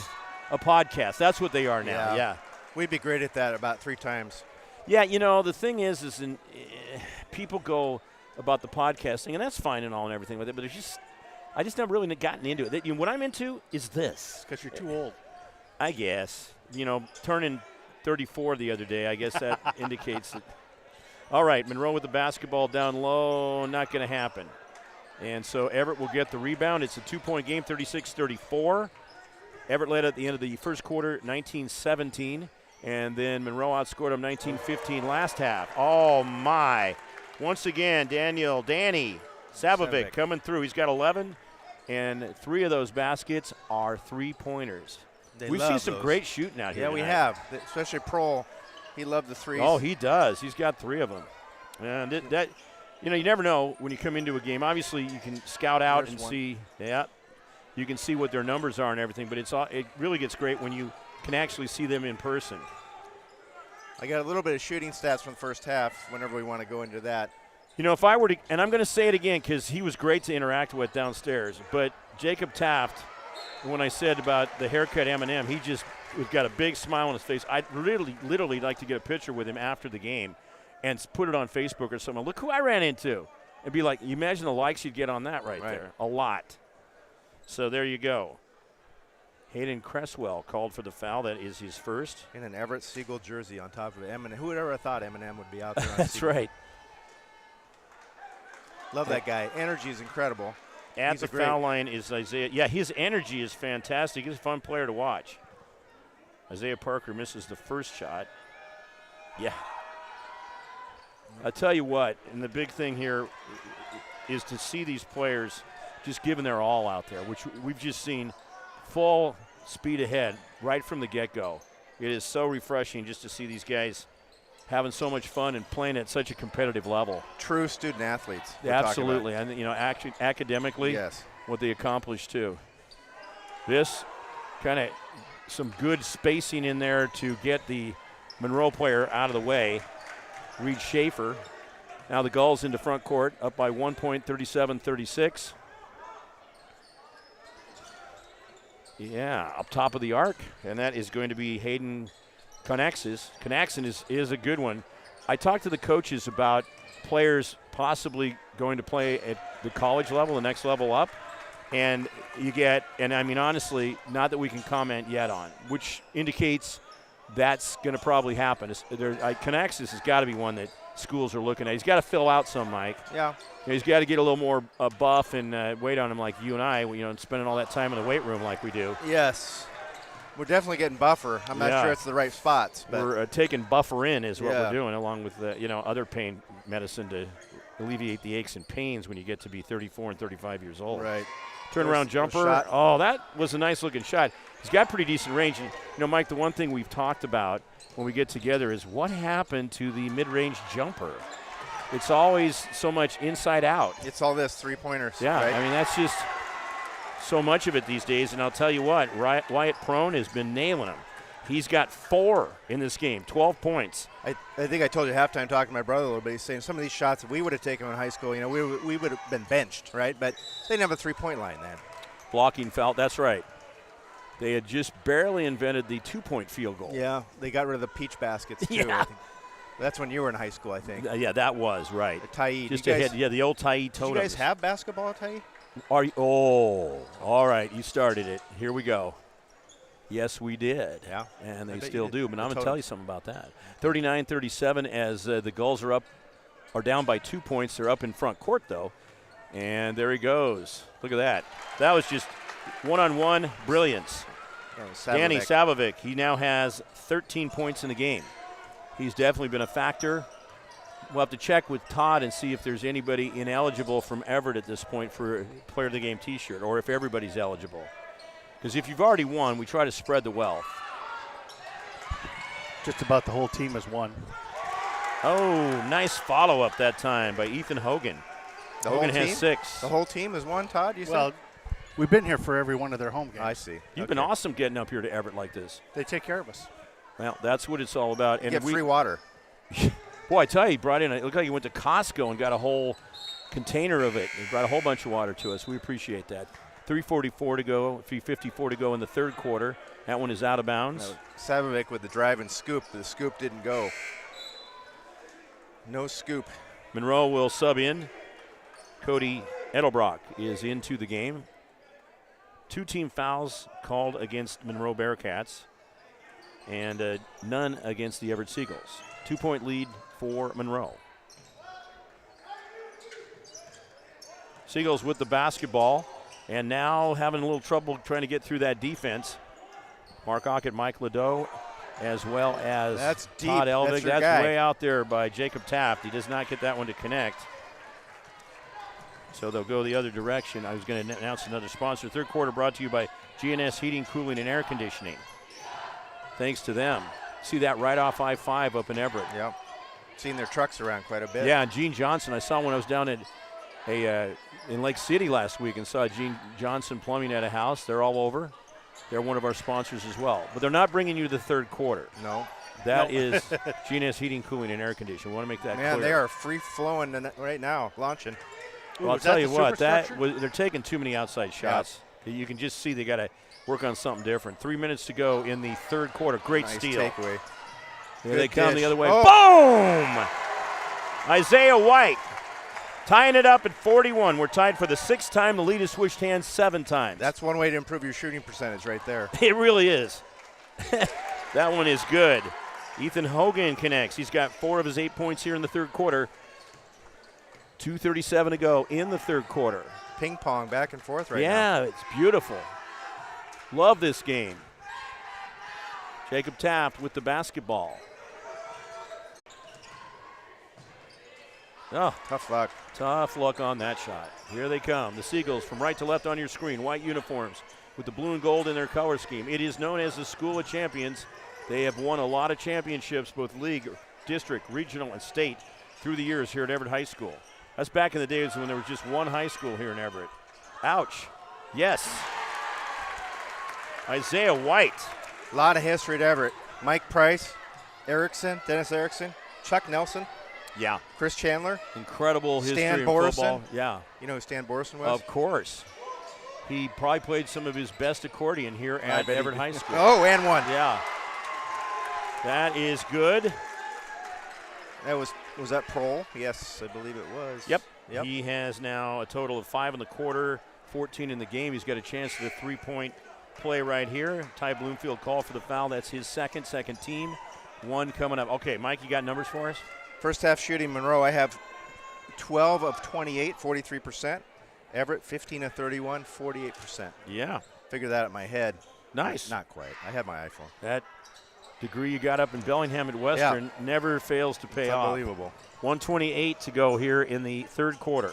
A podcast. That's what they are now, yeah. We'd be great at that about 3 times. Yeah, the thing is people go about the podcasting, and that's fine and all and everything with it, but I just never really gotten into it. What I'm into is this. Because you're too old. I guess. Turning 34 the other day, I guess that indicates it. All right, Monroe with the basketball down low, not going to happen. And so Everett will get the rebound. It's a 2-point game, 36-34. Everett led at the end of the first quarter, 19-17. And then Monroe outscored them 19-15 last half. Oh, my. Once again, Danny Savovic coming through. He's got 11, and 3 of those baskets are 3-pointers. We've seen some great shooting out here. Yeah, we have, especially Prohl. He loved the threes. Oh, he does. He's got 3 of them. And that, you never know when you come into a game. Obviously, you can scout out and see. Yeah, you can see what their numbers are and everything. But it really gets great when you can actually see them in person. I got a little bit of shooting stats from the first half whenever we want to go into that. If I were to, and I'm going to say it again because he was great to interact with downstairs, but Jacob Taft, when I said about the haircut M&M, he's got a big smile on his face. I'd literally like to get a picture with him after the game and put it on Facebook or something. Look who I ran into. And be like, you imagine the likes you'd get on that right there. A lot. So there you go. Hayden Cresswell called for the foul. That is his first. In an Everett Seagull jersey on top of it. Who would ever thought M&M would be out there on That's Seagull? right. Love that guy. Energy is incredible. At the foul line is Isaiah. Yeah, his energy is fantastic. He's a fun player to watch. Isaiah Parker misses the first shot. Yeah. I tell you what, and the big thing here is to see these players just giving their all out there, which we've just seen full speed ahead right from the get-go. It is so refreshing just to see these guys having so much fun and playing at such a competitive level. True student athletes. Absolutely, and academically, yes, what they accomplished too. This kind of some good spacing in there to get the Monroe player out of the way. Reed Schaefer. Now the Gulls into front court, up by 1 point, 37-36. Yeah, up top of the arc, and that is going to be Hayden Conaxon is a good one. I talked to the coaches about players possibly going to play at the college level, the next level up, and honestly, not that we can comment yet on, which indicates that's going to probably happen. Connexus has got to be one that schools are looking at. He's got to fill out some, Mike. Yeah. He's got to get a little more buff and weight on him like you and I, and spending all that time in the weight room like we do. Yes. We're definitely getting buffer. I'm not sure it's the right spots. But we're taking buffer in is what we're doing, along with other pain medicine to alleviate the aches and pains when you get to be 34 and 35 years old. Right. Turnaround jumper. Oh, that was a nice looking shot. He's got pretty decent range. And, Mike, the one thing we've talked about when we get together is what happened to the mid-range jumper. It's always so much inside out. It's all this three-pointers. Yeah, right? I mean, that's just so much of it these days. And I'll tell you what, Wyatt Prone has been nailing them. He's got 4 in this game, 12 points. I think I told you at halftime talking to my brother a little bit. He's saying some of these shots, if we would have taken them in high school, we would have been benched, right? But they didn't have a three-point line then. Blocking foul, that's right. They had just barely invented the 2-point field goal. Yeah, they got rid of the peach baskets, too. Yeah. I think. That's when you were in high school, I think. Yeah, that was, right. The Taid. Just ahead, the old Taid totems. Did you guys have basketball at Taid? All right, you started it. Here we go. Yes, we did. Yeah. And they still do. But I'm going to tell you something about that. 39-37 as the Gulls are down by 2 points. They're up in front court, though. And there he goes. Look at that. That was just one-on-one brilliance. Danny Savovic, he now has 13 points in the game. He's definitely been a factor. We'll have to check with Todd and see if there's anybody ineligible from Everett at this point for a Player of the Game T-shirt, or if everybody's eligible. Because if you've already won, we try to spread the wealth. Just about the whole team has won. Oh, nice follow-up that time by Ethan Hogan. Hogan has 6. The whole team has won, Todd, you said? We've been here for every one of their home games. I see. You've been awesome getting up here to Everett like this. They take care of us. Well, that's what it's all about. And get free water. Boy, I tell you, he brought in, it looked like he went to Costco and got a whole container of it. He brought a whole bunch of water to us. We appreciate that. 3:44 to go, 3:54 to go in the third quarter. That one is out of bounds. Savovic with the drive and scoop. The scoop didn't go. No scoop. Monroe will sub in. Cody Edelbrock is into the game. 2 team fouls called against Monroe Bearcats, and none against the Everett Seagulls. 2-point lead for Monroe. Seagulls with the basketball, and now having a little trouble trying to get through that defense. Mark Aucutt, Mike Ladeau, as well as Todd Elvig. That's way out there by Jacob Taft. He does not get that one to connect. So they'll go the other direction. I was going to announce another sponsor. Third quarter brought to you by GNS Heating, Cooling, and Air Conditioning. Thanks to them. See that right off I-5 up in Everett. Yep. Seen their trucks around quite a bit. Yeah, Gene Johnson. I saw when I was down at in Lake City last week and saw Gene Johnson Plumbing at a house. They're all over. They're one of our sponsors as well. But they're not bringing you the third quarter. No. That is GNS Heating, Cooling, and Air Conditioning. We want to make that clear. Man, they are free-flowing right now, launching. Well, I'll tell you what, they're taking too many outside shots. Yeah. You can just see they got to work on something different. 3 minutes to go in the third quarter. Great steal. Takeaway. Here they come the other way. Boom! Isaiah White tying it up at 41. We're tied for the 6th time. The lead is switched hands 7 times. That's one way to improve your shooting percentage right there. It really is. That one is good. Ethan Hogan connects. He's got 4 of his 8 points here in the third quarter. 2:37 to go in the third quarter. Ping pong back and forth right now. Yeah, it's beautiful. Love this game. Jacob Taft with the basketball. Oh, tough luck. Tough luck on that shot. Here they come. The Seagulls from right to left on your screen. White uniforms with the blue and gold in their color scheme. It is known as the School of Champions. They have won a lot of championships, both league, district, regional, and state through the years here at Everett High School. That's back in the days when there was just one high school here in Everett. Ouch. Yes. Isaiah White. A lot of history at Everett. Mike Price, Dennis Erickson, Chuck Nelson. Yeah. Chris Chandler. Incredible history in football. Yeah. You know who Stan Borison was? Of course. He probably played some of his best accordion here at Everett High School. Oh, and one. Yeah. That is good. That was that Prohl? Yes, I believe it was. Yep. He has now a total of 5 in the quarter, 14 in the game. He's got a chance at the 3-point play right here. Ty Bloomfield called for the foul. That's his second team. One coming up. Okay, Mike, you got numbers for us? First half shooting, Monroe, I have 12 of 28, 43%. Everett, 15 of 31, 48%. Yeah. Figure that in my head. Nice. Not quite. I have my iPhone. That degree you got up in Bellingham at Western never fails to pay off. Unbelievable. 1:28 to go here in the third quarter.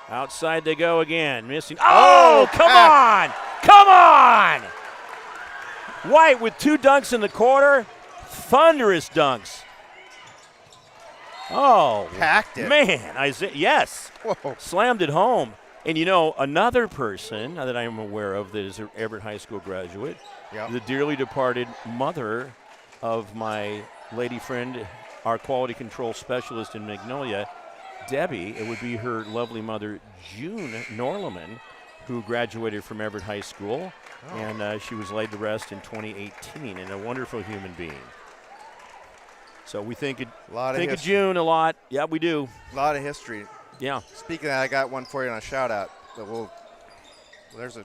Outside they go again. Missing. Oh, come on! Come on! White with 2 dunks in the quarter. Thunderous dunks. Oh, packed it. Man, Isaiah, yes. Whoa. Slammed it home. And you know, another person that I am aware of that is an Everett High School graduate, the dearly departed mother of my lady friend, our quality control specialist in Magnolia, Debbie. It would be her lovely mother, June Norleman, who graduated from Everett High School. And she was laid to rest in 2018, and a wonderful human being. So we think of June a lot. Yeah, we do. A lot of history. Yeah. Speaking of that, I got one for you on a shout-out. There's a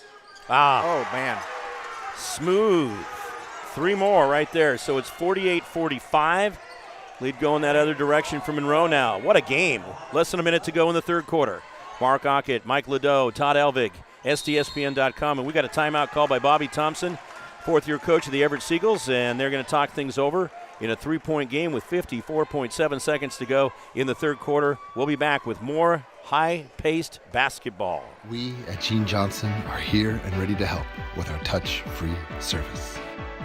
– oh, man. Smooth. 3 more right there. So it's 48-45. Lead going that other direction for Monroe now. What a game. Less than a minute to go in the third quarter. Mark Aucutt, Mike Ledoux, Todd Elvig, STSPN.com. And we got a timeout call by Bobby Thompson, fourth-year coach of the Everett Seagulls, and they're going to talk things over in a 3-point game with 54.7 seconds to go in the third quarter. We'll be back with more high-paced basketball. We at Gene Johnson are here and ready to help with our touch-free service.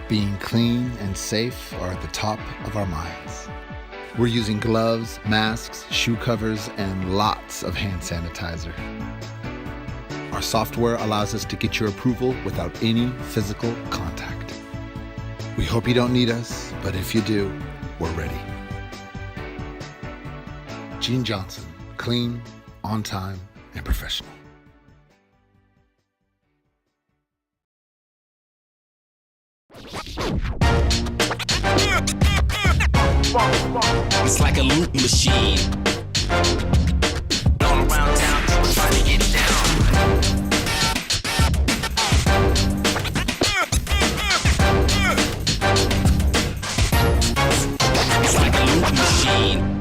Being clean and safe are at the top of our minds. We're using gloves, masks, shoe covers, and lots of hand sanitizer. Our software allows us to get your approval without any physical contact. We hope you don't need us, but if you do, we're ready. Gene Johnson, clean, on time, and professional. It's like a loot machine. All around town, people trying to get down. It's like a loot machine.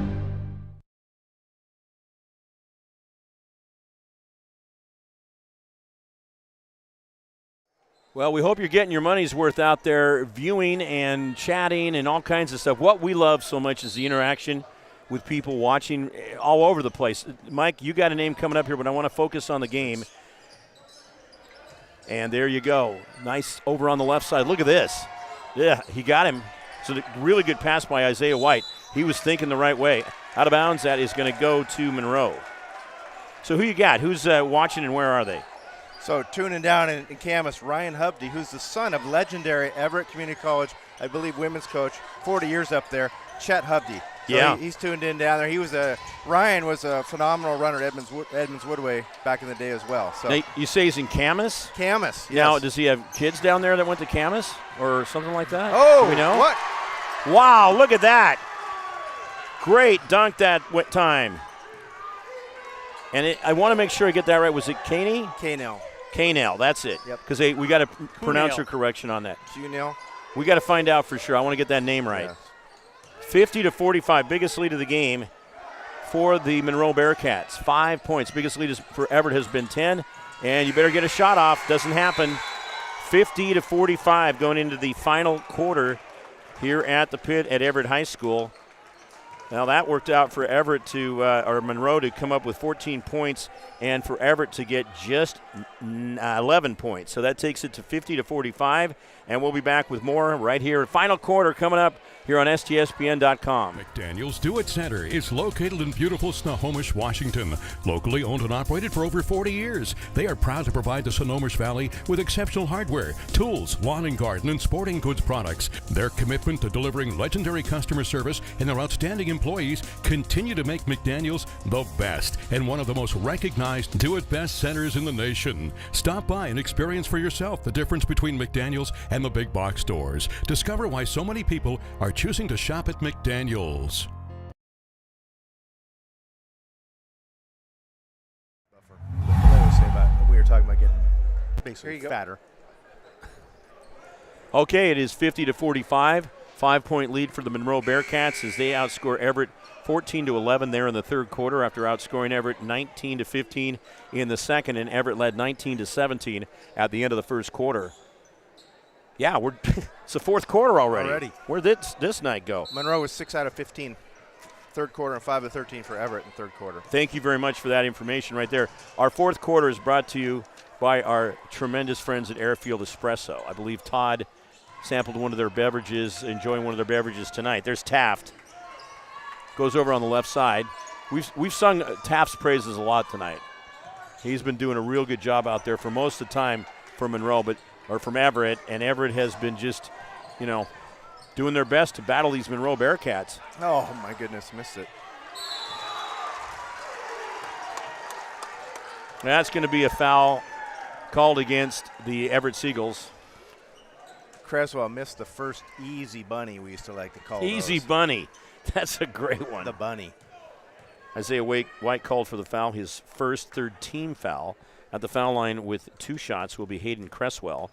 Well, we hope you're getting your money's worth out there viewing and chatting and all kinds of stuff. What we love so much is the interaction with people watching all over the place. Mike, you got a name coming up here, but I want to focus on the game. And there you go. Nice over on the left side. Look at this. Yeah, he got him. So a really good pass by Isaiah White. He was thinking the right way. Out of bounds, that is going to go to Monroe. So who you got? Who's watching and where are they? So tuning down in Camas, Ryan Hubdy, who's the son of legendary Everett Community College, I believe women's coach, 40 years up there, Chet Hubdy. So yeah. He's tuned in down there. Ryan was a phenomenal runner at Edmonds Woodway back in the day as well. So now, you say he's in Camas? Camas, yes. Now, does he have kids down there that went to Camas or something like that? Oh, do we know? What? Wow, look at that. Great dunk that time. And I want to make sure I get that right. Was it Caney? Canell. Canell, that's it. Yep. Because we got to pronounce your correction on that. Cunell. We got to find out for sure. I want to get that name right. Yes. 50-45, biggest lead of the game for the Monroe Bearcats. 5 points. Biggest lead for Everett has been 10. And you better get a shot off. Doesn't happen. 50-45 going into the final quarter here at the pit at Everett High School. Now that worked out for Everett or Monroe to come up with 14 points and for Everett to get just 11 points. So that takes it to 50-45, and we'll be back with more right here. Final quarter coming up here on STSPN.com. McDaniel's Do-It Center is located in beautiful Snohomish, Washington. Locally owned and operated for over 40 years. They are proud to provide the Snohomish Valley with exceptional hardware, tools, lawn and garden, and sporting goods products. Their commitment to delivering legendary customer service and their outstanding employees continue to make McDaniel's the best and one of the most recognized do-it-best centers in the nation. Stop by and experience for yourself the difference between McDaniel's and the big box stores. Discover why so many people are choosing to shop at McDaniel's. We were talking about getting Basically fatter. Okay, it is 50-45. 5-point lead for the Monroe Bearcats as they outscore Everett 14-11 there in the third quarter after outscoring Everett 19-15 in the second, and Everett led 19-17 at the end of the first quarter. Yeah, it's the fourth quarter already. Where did this night go? Monroe was 6 out of 15 third quarter and 5 of 13 for Everett in third quarter. Thank you very much for that information right there. Our fourth quarter is brought to you by our tremendous friends at Airfield Espresso. I believe Todd sampled one of their beverages, enjoying one of their beverages tonight. There's Taft. Goes over on the left side. We've sung Taft's praises a lot tonight. He's been doing a real good job out there for most of the time for Monroe, or from Everett, and Everett has been just, doing their best to battle these Monroe Bearcats. Oh, my goodness, missed it. That's going to be a foul called against the Everett Seagulls. Creswell missed the first easy bunny we used to like to call Easy those. bunny. That's a great one. The bunny. Isaiah White called for the foul, his first third-team foul. At the foul line with 2 shots will be Hayden Creswell.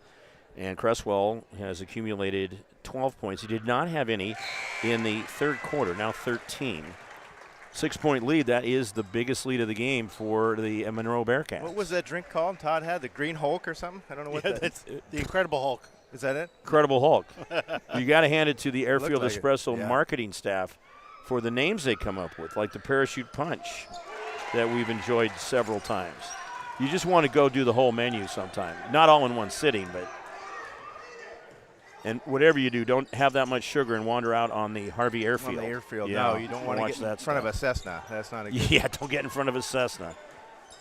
And Creswell has accumulated 12 points. He did not have any in the third quarter, now 13. 6-point lead. That is the biggest lead of the game for the Monroe Bearcats. What was that drink called Todd had? The Green Hulk or something? I don't know what that is. The Incredible Hulk. Is that it? Incredible Hulk. You got to hand it to the Airfield like Espresso yeah. marketing staff for the names they come up with, like the Parachute Punch that we've enjoyed several times. You just want to go do the whole menu sometime. Not all in one sitting, but. And whatever you do, don't have that much sugar and wander out on the Harvey Airfield. On the airfield, yeah, no, you don't want to get in front of a Cessna. That's not a good Yeah, don't get in front of a Cessna.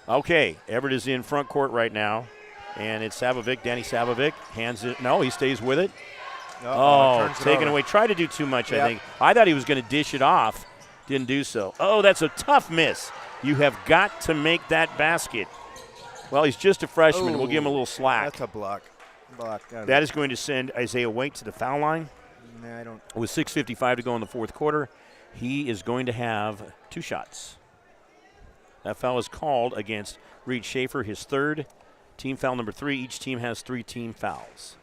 Okay, Everett is in front court right now, and it's Savovic, Danny Savovic, hands it. No, he stays with it. Taken away. Tried to do too much, I think. I thought he was going to dish it off. Didn't do so. Oh, that's a tough miss. You have got to make that basket. Well, he's just a freshman. We'll give him a little slack. That's a block. That is going to send Isaiah White to the foul line. Nah, I don't. With 6:55 to go in the fourth quarter, he is going to have 2 shots. That foul is called against Reed Schaefer, his third. Team foul number 3. Each team has 3 team fouls.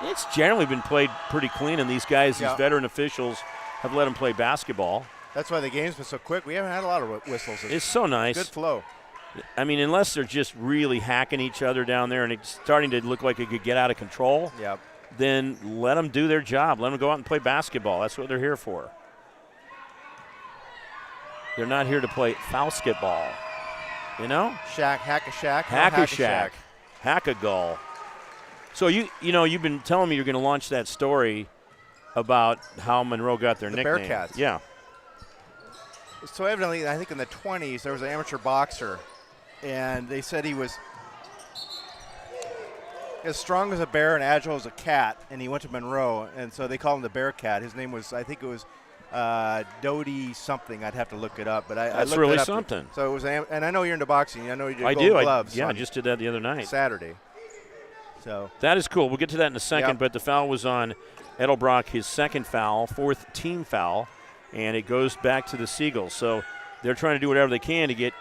It's generally been played pretty clean, and these guys, these veteran officials, have let them play basketball. That's why the game's been so quick. We haven't had a lot of whistles. It's so nice. Good flow. I mean, unless they're just really hacking each other down there and it's starting to look like it could get out of control, then let them do their job. Let them go out and play basketball. That's what they're here for. They're not here to play foul-skit-ball. You know? Hack-a-shack. Hack-a-shack. Hack-a-gull. So, you've been telling me you're going to launch that story about how Monroe got their nickname. Bearcats. Yeah. So evidently, I think in the 20s, there was an amateur boxer, and they said he was as strong as a bear and agile as a cat, and he went to Monroe, and so they called him the Bearcat. His name was, I think it was Doty something. I'd have to look it up, but I That's looked really it up. something. So it was, and I know you're into boxing. I know you did I gold do. gloves. I just did that the other night. Saturday. So that is cool. We'll get to that in a second, but the foul was on Edelbrock, his second foul, 4th team foul, and it goes back to the Seagulls. So they're trying to do whatever they can to get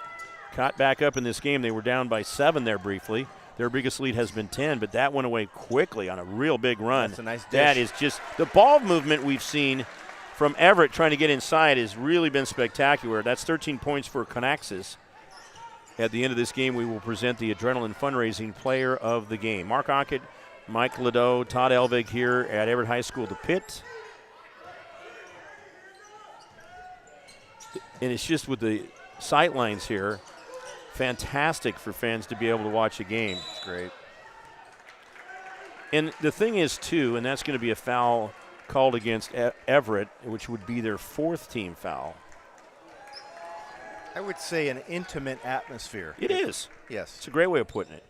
caught back up in this game. They were down by 7 there briefly. Their biggest lead has been 10, but that went away quickly on a real big run. That's a nice dish. That is just the ball movement we've seen from Everett trying to get inside has really been spectacular. That's 13 points for Conaxis. At the end of this game, we will present the Adrenaline Fundraising Player of the Game. Mark Aucutt, Mike Ladeau, Todd Elvig here at Everett High School, the Pit. And it's just with the sight lines here, fantastic for fans to be able to watch a game. It's great. And the thing is, too, and that's going to be a foul called against Everett, which would be their 4th team foul. I would say an intimate atmosphere. It is. Yes. It's a great way of putting it.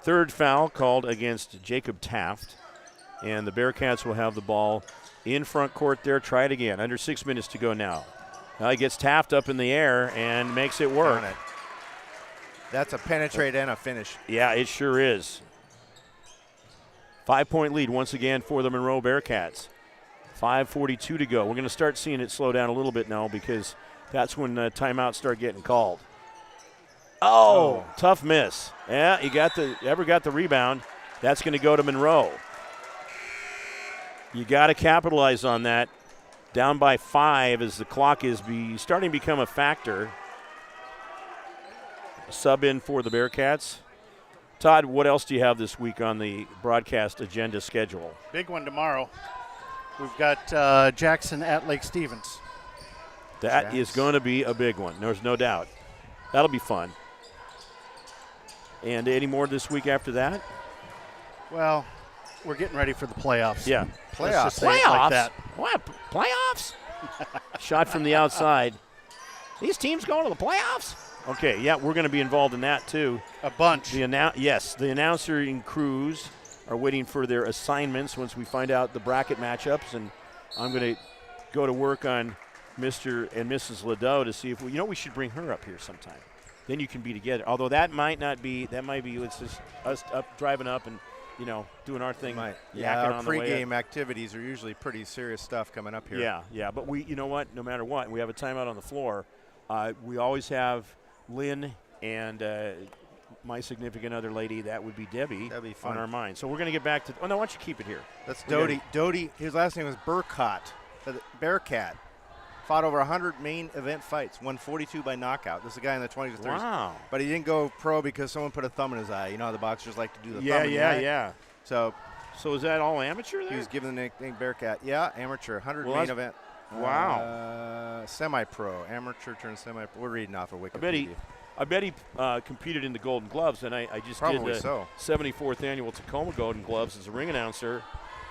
3rd foul called against Jacob Taft. And the Bearcats will have the ball in front court there. Try it again. Under 6 minutes to go now. He gets Taft up in the air and makes it work. That's a penetrate and a finish. Yeah, it sure is. 5-point lead once again for the Monroe Bearcats. 5:42 to go. We're going to start seeing it slow down a little bit now because that's when timeouts start getting called. Oh, tough miss. Yeah, Everett got the rebound. That's going to go to Monroe. You got to capitalize on that. Down by 5 as the clock is starting to become a factor. Sub in for the Bearcats. Todd, what else do you have this week on the broadcast agenda schedule? Big one tomorrow. We've got Jackson at Lake Stevens. That is going to be a big one. There's no doubt. That'll be fun. And any more this week after that? Well, we're getting ready for the playoffs. Yeah. Playoffs? Playoffs? Like that. What? Playoffs? Shot from the outside. These teams going to the playoffs? Okay, yeah, we're going to be involved in that too. A bunch. The announcer and crews are waiting for their assignments once we find out the bracket matchups, and I'm going to go to work on Mr. and Mrs. Ladeau to see if we should bring her up here sometime. Then you can be together. Although that might be it's just us up driving up and doing our thing. Yeah, our on the way pregame activities are usually pretty serious stuff coming up here. Yeah, but we, no matter what, we have a timeout on the floor. We always have Lynn and my significant other lady, that would be Debbie, that'd be fun. On our mind. So we're going to get back to. Oh no, why don't you keep it here? That's Doty. His last name was Bearcats. Bearcat. Fought over 100 main event fights. Won 42 by knockout. This is a guy in the 20s and 30s. Wow. But he didn't go pro because someone put a thumb in his eye. You know how the boxers like to do the thumb in the eye? Yeah. So is that all amateur there? He was given the nickname Bearcat. Yeah, amateur. 100 main event. Wow. Semi-pro. Amateur turned semi-pro. We're reading off of Wikipedia. I bet he competed in the Golden Gloves, and I just Probably did the 74th annual Tacoma Golden Gloves as a ring announcer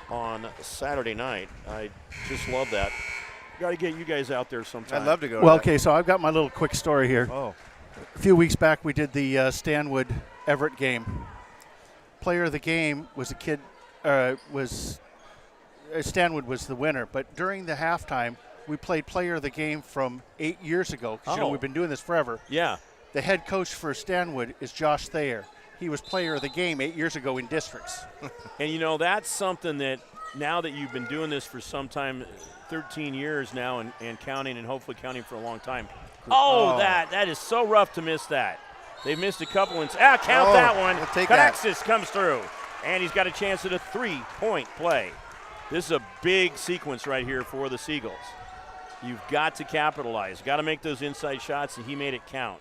on Saturday night. I just love that. Got to get you guys out there sometime. I'd love to go. Well, okay, so I've got my little quick story here. Oh. A few weeks back, we did the Stanwood Everett game. Player of the game was a kid. Stanwood was the winner, but during the halftime, we played player of the game from 8 years ago. 'Cause, we've been doing this forever. Yeah. The head coach for Stanwood is Josh Thayer. He was player of the game 8 years ago in districts. And that's something that now that you've been doing this for some time, 13 years now and counting, and hopefully counting for a long time. That is so rough to miss that. They've missed a couple ones. Count that one. Connexus comes through, and he's got a chance at a 3-point play. This is a big sequence right here for the Seagulls. You've got to capitalize. Got to make those inside shots, and he made it count.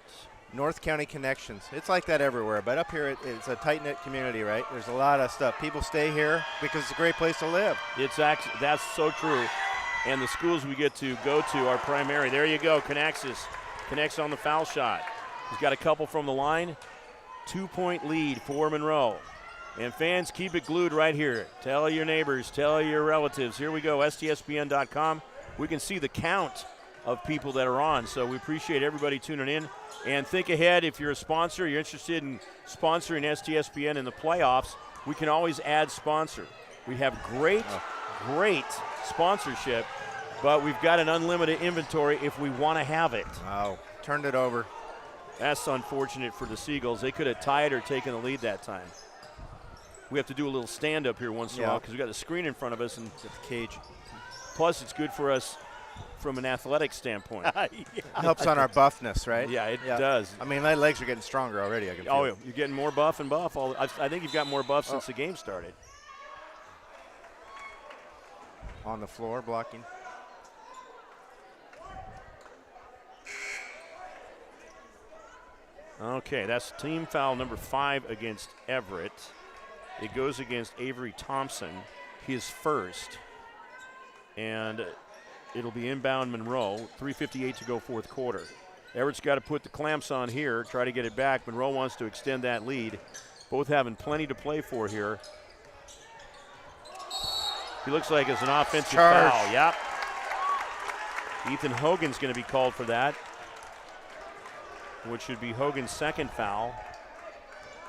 North County connections. It's like that everywhere, but up here it's a tight-knit community, right? There's a lot of stuff. People stay here because it's a great place to live. That's so true. And the schools we get to go to are primary. There you go, Connexus connects on the foul shot. He's got a couple from the line. 2-point lead for Monroe. And fans, keep it glued right here. Tell your neighbors, tell your relatives. Here we go, STSPN.com. We can see the count of people that are on, so we appreciate everybody tuning in. And think ahead, if you're a sponsor, you're interested in sponsoring STSPN in the playoffs, we can always add sponsor. We have great sponsorship, but we've got an unlimited inventory if we want to have it. Wow, turned it over. That's unfortunate for the Seagulls. They could have tied or taken the lead that time. We have to do a little stand-up here once in a while because we've got the screen in front of us and the cage. Plus, it's good for us from an athletic standpoint. Helps on our buffness, right? Yeah, it does. I mean, my legs are getting stronger already. I can feel it. You're getting more buff and buff. I think you've got more buff since the game started. On the floor, blocking. Okay, that's team foul number 5 against Everett. It goes against Avery Thompson, his first. And it'll be inbound Monroe, 3:58 to go fourth quarter. Everett's got to put the clamps on here, try to get it back. Monroe wants to extend that lead. Both having plenty to play for here. He looks like it's an offensive foul. Yep. Ethan Hogan's going to be called for that, which should be Hogan's second foul.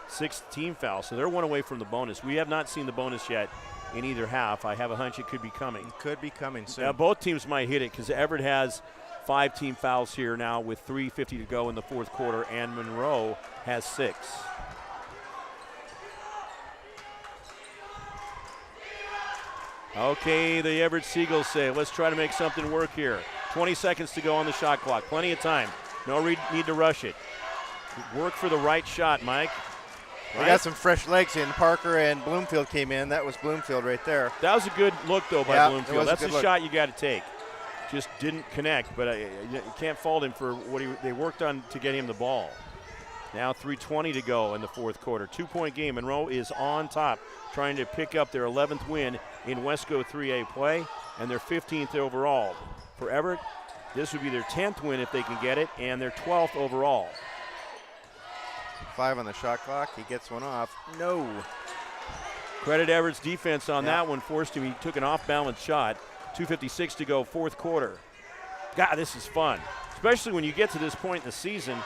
6th team foul, so they're one away from the bonus. We have not seen the bonus yet in either half. I have a hunch it could be coming. It could be coming soon. Now, both teams might hit it because Everett has 5 team fouls here now with 3:50 to go in the fourth quarter, and Monroe has 6. Okay, the Everett Seagulls say, let's try to make something work here. 20 seconds to go on the shot clock. Plenty of time. No need to rush it. Work for the right shot, Mike. They got some fresh legs in. Parker and Bloomfield came in. That was Bloomfield right there. That was a good look, though, by Bloomfield. That's a shot you got to take. Just didn't connect, but you can't fault him for what they worked on to get him the ball. Now 3:20 to go in the fourth quarter. 2-point game. Monroe is on top, trying to pick up their 11th win in Wesco 3A play and their 15th overall. For Everett, this would be their 10th win if they can get it, and their 12th overall. 5 on the shot clock. He gets one off. No. Credit Everett's defense on that one. Forced him. He took an off-balance shot. 2:56 to go, fourth quarter. God, this is fun, especially when you get to this point in the season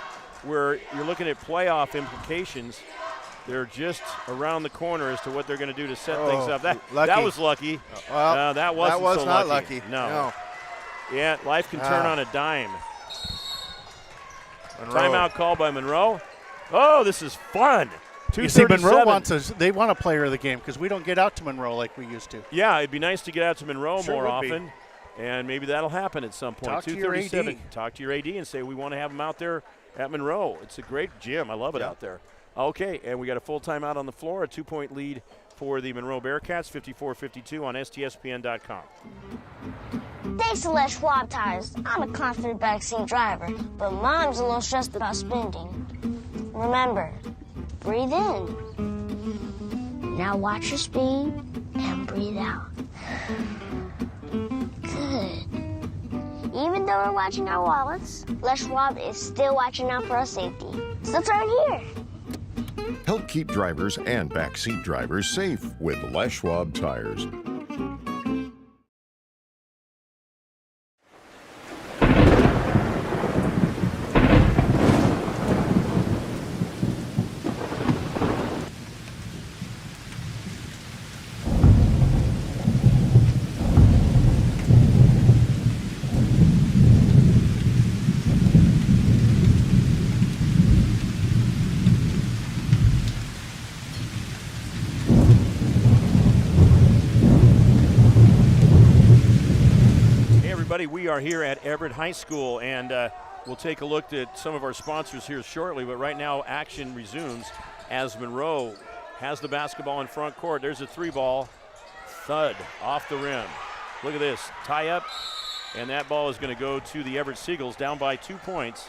where you're looking at playoff implications. They're just around the corner as to what they're going to do to set things up. That was lucky. Well, that wasn't was so not lucky. No. Yeah, life can turn on a dime. Monroe. Timeout call by Monroe. Oh, this is fun. You see, Monroe wants us. They want a player of the game because we don't get out to Monroe like we used to. Yeah, it'd be nice to get out to Monroe Sure more would often, and maybe that'll happen at some point. Talk to your AD. Talk to your AD and say we want to have him out there at Monroe. It's a great gym. I love it out there. Okay, and we got a full timeout on the floor. A 2-point lead for the Monroe Bearcats, 54-52 on STSPN.com. Thanks to Les Schwab Tires, I'm a confident backseat driver, but Mom's a little stressed about spending. Remember, breathe in. Now watch your speed and breathe out. Good. Even though we're watching our wallets, Les Schwab is still watching out for our safety. So turn here. Help keep drivers and backseat drivers safe with Les Schwab Tires. We are here at Everett High School, and we'll take a look at some of our sponsors here shortly, but right now action resumes as Monroe has the basketball in front court. There's a 3-ball. Thud off the rim. Look at this. Tie up, and that ball is going to go to the Everett Seagulls, down by 2 points.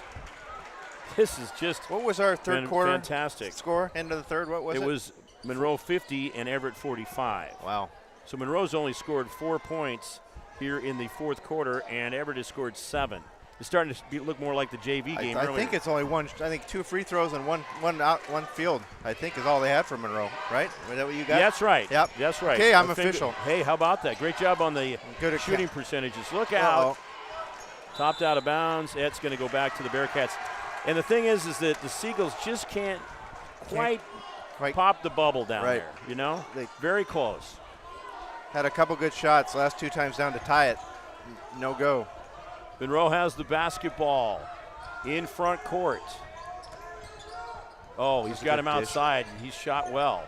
This is just what was our third quarter fantastic score? End of the third, what was it? It was Monroe 50 and Everett 45. Wow. So Monroe's only scored 4 points here in the fourth quarter, and Everett has scored 7. It's starting to look more like the JV game. I think it's only one. I think 2 free throws and one field, I think, is all they had for Monroe, right? Is that what you got? That's right. Yep. That's right. Okay, I'm official. Hey, how about that? Great job on the shooting percentages. Look out. Topped out of bounds. It's going to go back to the Bearcats. And the thing is that the Seagulls just can't quite pop the bubble down there, you know? Very close. Had a couple good shots. Last 2 times down to tie it. No go. Monroe has the basketball in front court. Oh, he's got him outside, and he's shot well.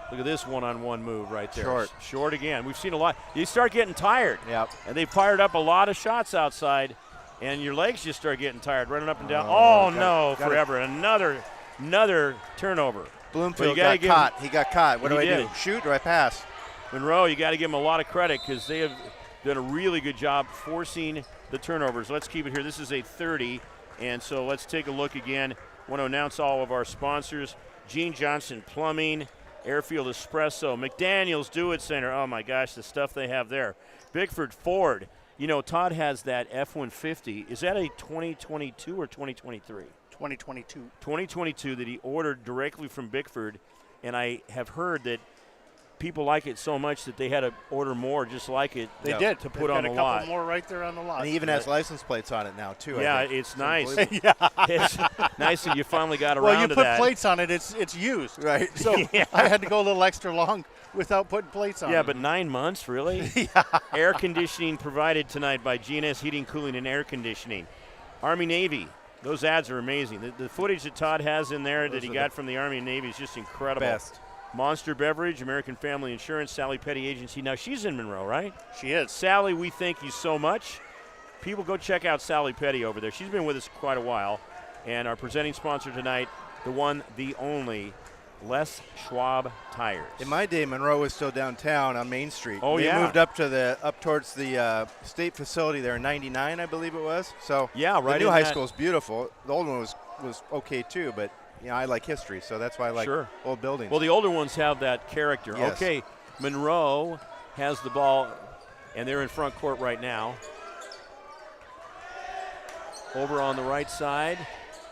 Look at this one-on-one move right there. Short again. We've seen a lot. You start getting tired. Yep. And they've fired up a lot of shots outside, and your legs just start getting tired, running up and down. Forever. Another turnover. Bloomfield got caught. He got caught. What do I do? Shoot or I pass? Monroe, you got to give them a lot of credit because they have done a really good job forcing the turnovers. Let's keep it here. This is a 30, and so let's take a look again. I want to announce all of our sponsors. Gene Johnson Plumbing, Airfield Espresso, McDaniel's Do-It Center. Oh, my gosh, the stuff they have there. Bickford Ford. You know, Todd has that F-150. Is that a 2022 or 2023? 2022. 2022 that he ordered directly from Bickford, and I have heard that people like it so much that they had to order more just like it. They did to put on the lot. A couple more right there on the lot. And he even has license plates on it now too. Yeah, it's nice. It's nice that you finally got around to that. Well, you put plates on it. It's used, right? So I had to go a little extra long without putting plates on. Yeah, but 9 months, really? Yeah. Air conditioning provided tonight by GNS Heating, Cooling, and Air Conditioning. Army Navy. Those ads are amazing. The footage that Todd has in there that he got from the Army and Navy is just incredible. Best. Monster Beverage, American Family Insurance, Sally Petty Agency. Now, she's in Monroe, right? She is. Sally, we thank you so much. People, go check out Sally Petty over there. She's been with us quite a while. And our presenting sponsor tonight, the one, the only, Les Schwab Tires. In my day, Monroe was still downtown on Main Street. Oh, they moved up towards the state facility there in '99, I believe it was. So yeah, right. The new high school is beautiful. The old one was okay too, but I like history, so that's why I like old buildings. Well, the older ones have that character. Yes. Okay, Monroe has the ball, and they're in front court right now. Over on the right side.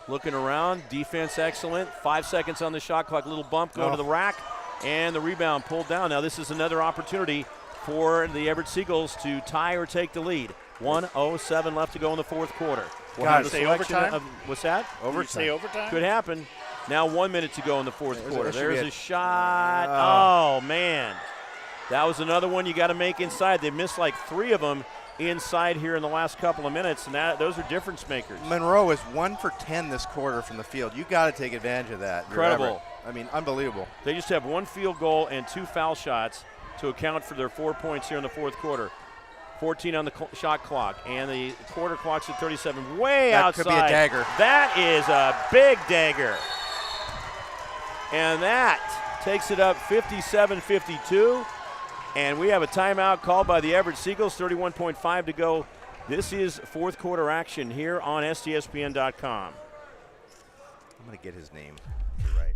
Looking around, defense excellent. 5 seconds on the shot clock, little bump going to the rack, and the rebound pulled down. Now this is another opportunity for the Everett Seagulls to tie or take the lead. 1:07 left to go in the fourth quarter. We'll have the say selection overtime? What's that? Overtime. Did you say overtime? Could happen. Now 1 minute to go in the fourth quarter. There's a shot. Oh, man. That was another one you got to make inside. They missed like 3 of them inside here in the last couple of minutes, and those are difference makers. Monroe is 1 for 10 this quarter from the field. You got to take advantage of that. Incredible. I mean, unbelievable. They just have 1 field goal and 2 foul shots to account for their 4 points here in the fourth quarter. 14 on the shot clock, and the quarter clock's at 37, way outside. That could be a dagger. That is a big dagger. And that takes it up 57-52. And we have a timeout called by the Everett Seagulls, 31.5 to go. This is fourth quarter action here on STSPN.com. I'm going to get his name. You're right.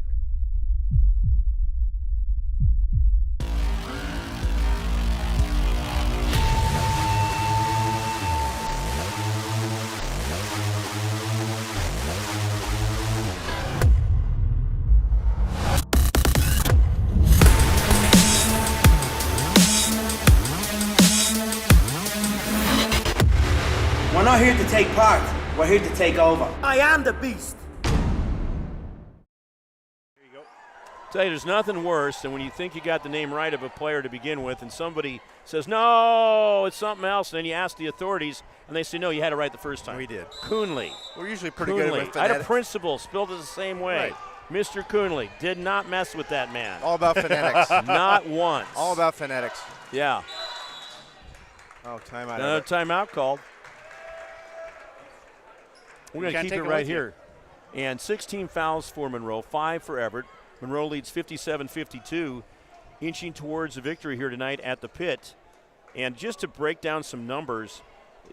We're not here to take part. We're here to take over. I am the beast. Tell you, there's nothing worse than when you think you got the name right of a player to begin with, and somebody says, no, it's something else, and then you ask the authorities, and they say, no, you had it right the first time. We did. Coonley. We're usually pretty good with I had a phonetics. principal, spelled it the same way. Right. Mr. Coonley did not mess with that man. All about phonetics. Not once. All about phonetics. Yeah. Oh, timeout. Another timeout called. We're going to keep it right here. And 16 fouls for Monroe, 5 for Everett. Monroe leads 57-52, inching towards a victory here tonight at the pit. And just to break down some numbers,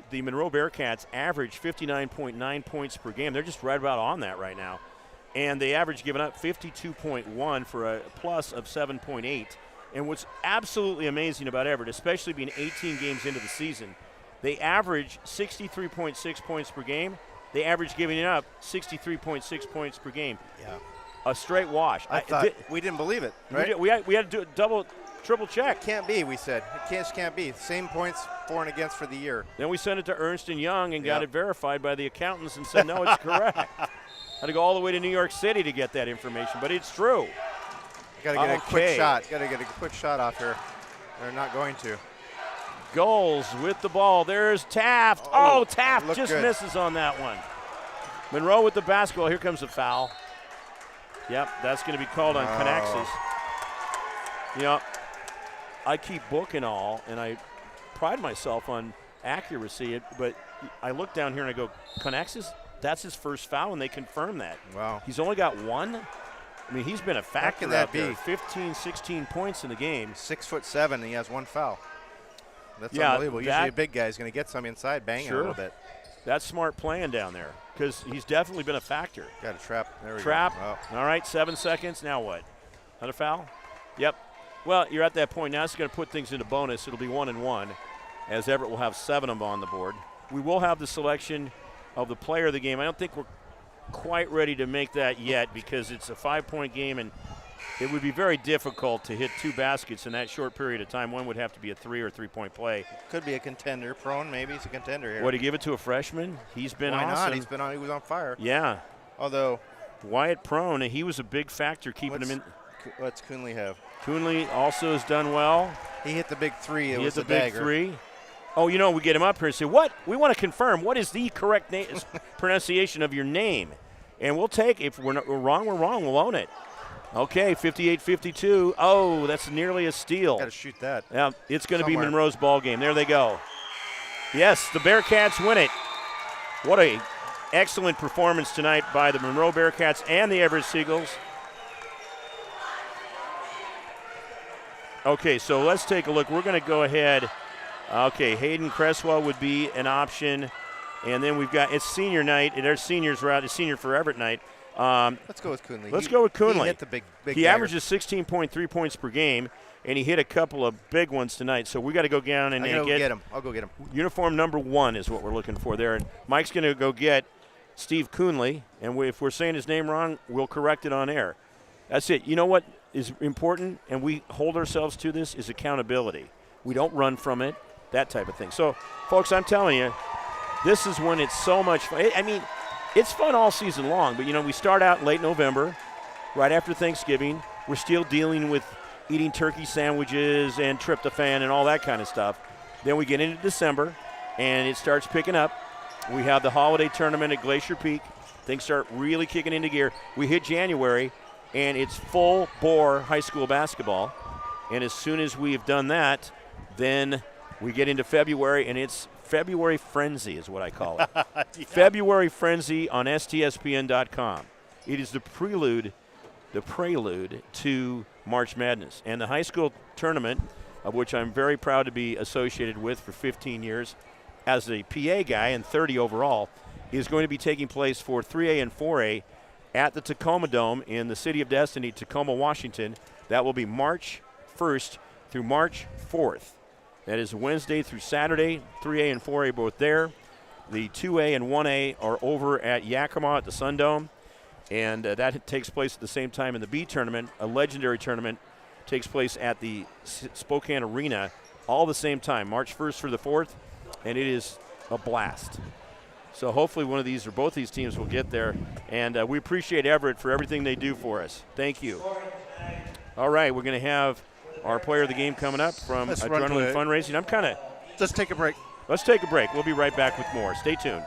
the Monroe Bearcats average 59.9 points per game. They're just right about on that right now. And they average giving up 52.1 for a plus of 7.8. And what's absolutely amazing about Everett, especially being 18 games into the season, they average 63.6 points per game. They average giving up 63.6 points per game. Yeah. A straight wash. I thought we didn't believe it, right? We had to do a triple check. It can't be, we said. It can't be. Same points for and against for the year. Then we sent it to Ernst & Young and got it verified by the accountants and said, no, it's correct. Had to go all the way to New York City to get that information, but it's true. Got to get a quick shot. Got to get a quick shot off here. They're not going to. Goals with the ball. There's Taft. Oh, Taft just misses on that one. Monroe with the basketball. Here comes the foul. Yep, that's going to be called on Canaxis. You know, I keep book and all, and I pride myself on accuracy, but I look down here and I go, Canaxis, that's his first foul, and they confirm that. Wow. He's only got 1. I mean, he's been a factor that out there. 15, 16 points in the game. 6'7", and he has 1 foul. That's unbelievable. Usually a big guy is going to get some inside, banging a little bit. That's smart playing down there because he's definitely been a factor. Got a trap. There we go. Wow. All right, 7 seconds. Now what? Another foul? Yep. Well, you're at that point now. It's going to put things into bonus. It'll be 1-1 as Everett will have 7 of them on the board. We will have the selection of the player of the game. I don't think we're quite ready to make that yet because it's a 5-point game and it would be very difficult to hit 2 baskets in that short period of time. One would have to be a 3 or 3-point play. Could be a contender. Prone, maybe he's a contender here. What, do you give it to a freshman? He's been awesome. Why not? He was on fire. Yeah. Although Wyatt Prone, he was a big factor keeping him in. What's Coonley have? Coonley also has done well. He hit the big 3. He hit the big 3. Oh, you know, we get him up here and say, what? We want to confirm what is the correct pronunciation of your name. And we're wrong, we're wrong. We'll own it. Okay, 58-52. Oh, that's nearly a steal. Got to shoot that. Yeah, it's going to be Monroe's ball game. There they go. Yes, the Bearcats win it. What a excellent performance tonight by the Monroe Bearcats and the Everett Seagulls. Okay, so let's take a look. We're going to go ahead. Okay, Hayden Cresswell would be an option. And then we've got, it's senior night. There's seniors route. It's senior for Everett night. Let's go with Coonley. Let's go with Coonley. He hit the big He dagger. averages 16.3 points per game, and he hit a couple of big ones tonight. So we got to go down and get him. I'll go get him. Uniform number 1 is what we're looking for there. And Mike's going to go get Steve Coonley. And if we're saying his name wrong, we'll correct it on air. That's it. You know what is important, and we hold ourselves to this, is accountability. We don't run from it, that type of thing. So, folks, I'm telling you, this is when it's so much fun. I mean, it's fun all season long, but, you know, we start out late November, right after Thanksgiving. We're still dealing with eating turkey sandwiches and tryptophan and all that kind of stuff. Then we get into December, and it starts picking up. We have the holiday tournament at Glacier Peak. Things start really kicking into gear. We hit January, and it's full-bore high school basketball. And as soon as we've done that, then we get into February, and it's February Frenzy is what I call it. Yeah. February Frenzy on STSPN.com. It is the prelude to March Madness. And the high school tournament, of which I'm very proud to be associated with for 15 years as a PA guy and 30 overall, is going to be taking place for 3A and 4A at the Tacoma Dome in the City of Destiny, Tacoma, Washington. That will be March 1st through March 4th. That is Wednesday through Saturday, 3A and 4A both there. The 2A and 1A are over at Yakima at the Sun Dome, and that takes place at the same time in the B tournament. A legendary tournament takes place at the Spokane Arena all the same time, March 1st through the 4th, and it is a blast. So hopefully one of these or both these teams will get there, and we appreciate Everett for everything they do for us. Thank you. All right, we're going to have our player of the game coming up from Adrenaline Fundraising. I'm kind of... Let's take a break. Let's take a break. We'll be right back with more. Stay tuned.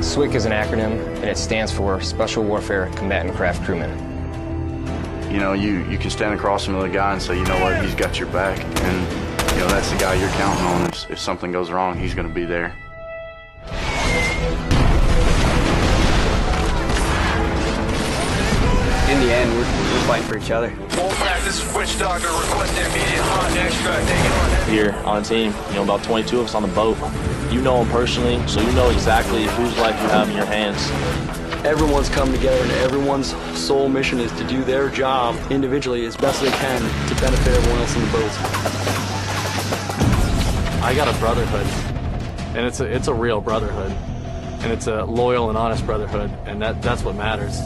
SWCC is an acronym, and it stands for Special Warfare Combatant Craft Crewman. You know, you can stand across from the guy and say, you know what, he's got your back. And, you know, that's the guy you're counting on. If something goes wrong, he's going to be there. In the end, we're fighting for each other. Wolfpack, this is Witch Doctor requesting immediate hot extract. Taking on Here on the team, you know, about 22 of us on the boat. You know them personally, so you know exactly whose life you have in your hands. Everyone's come together, and everyone's sole mission is to do their job individually as best they can to benefit everyone else in the boat. I got a brotherhood, and it's a real brotherhood, and it's a loyal and honest brotherhood, and that's what matters.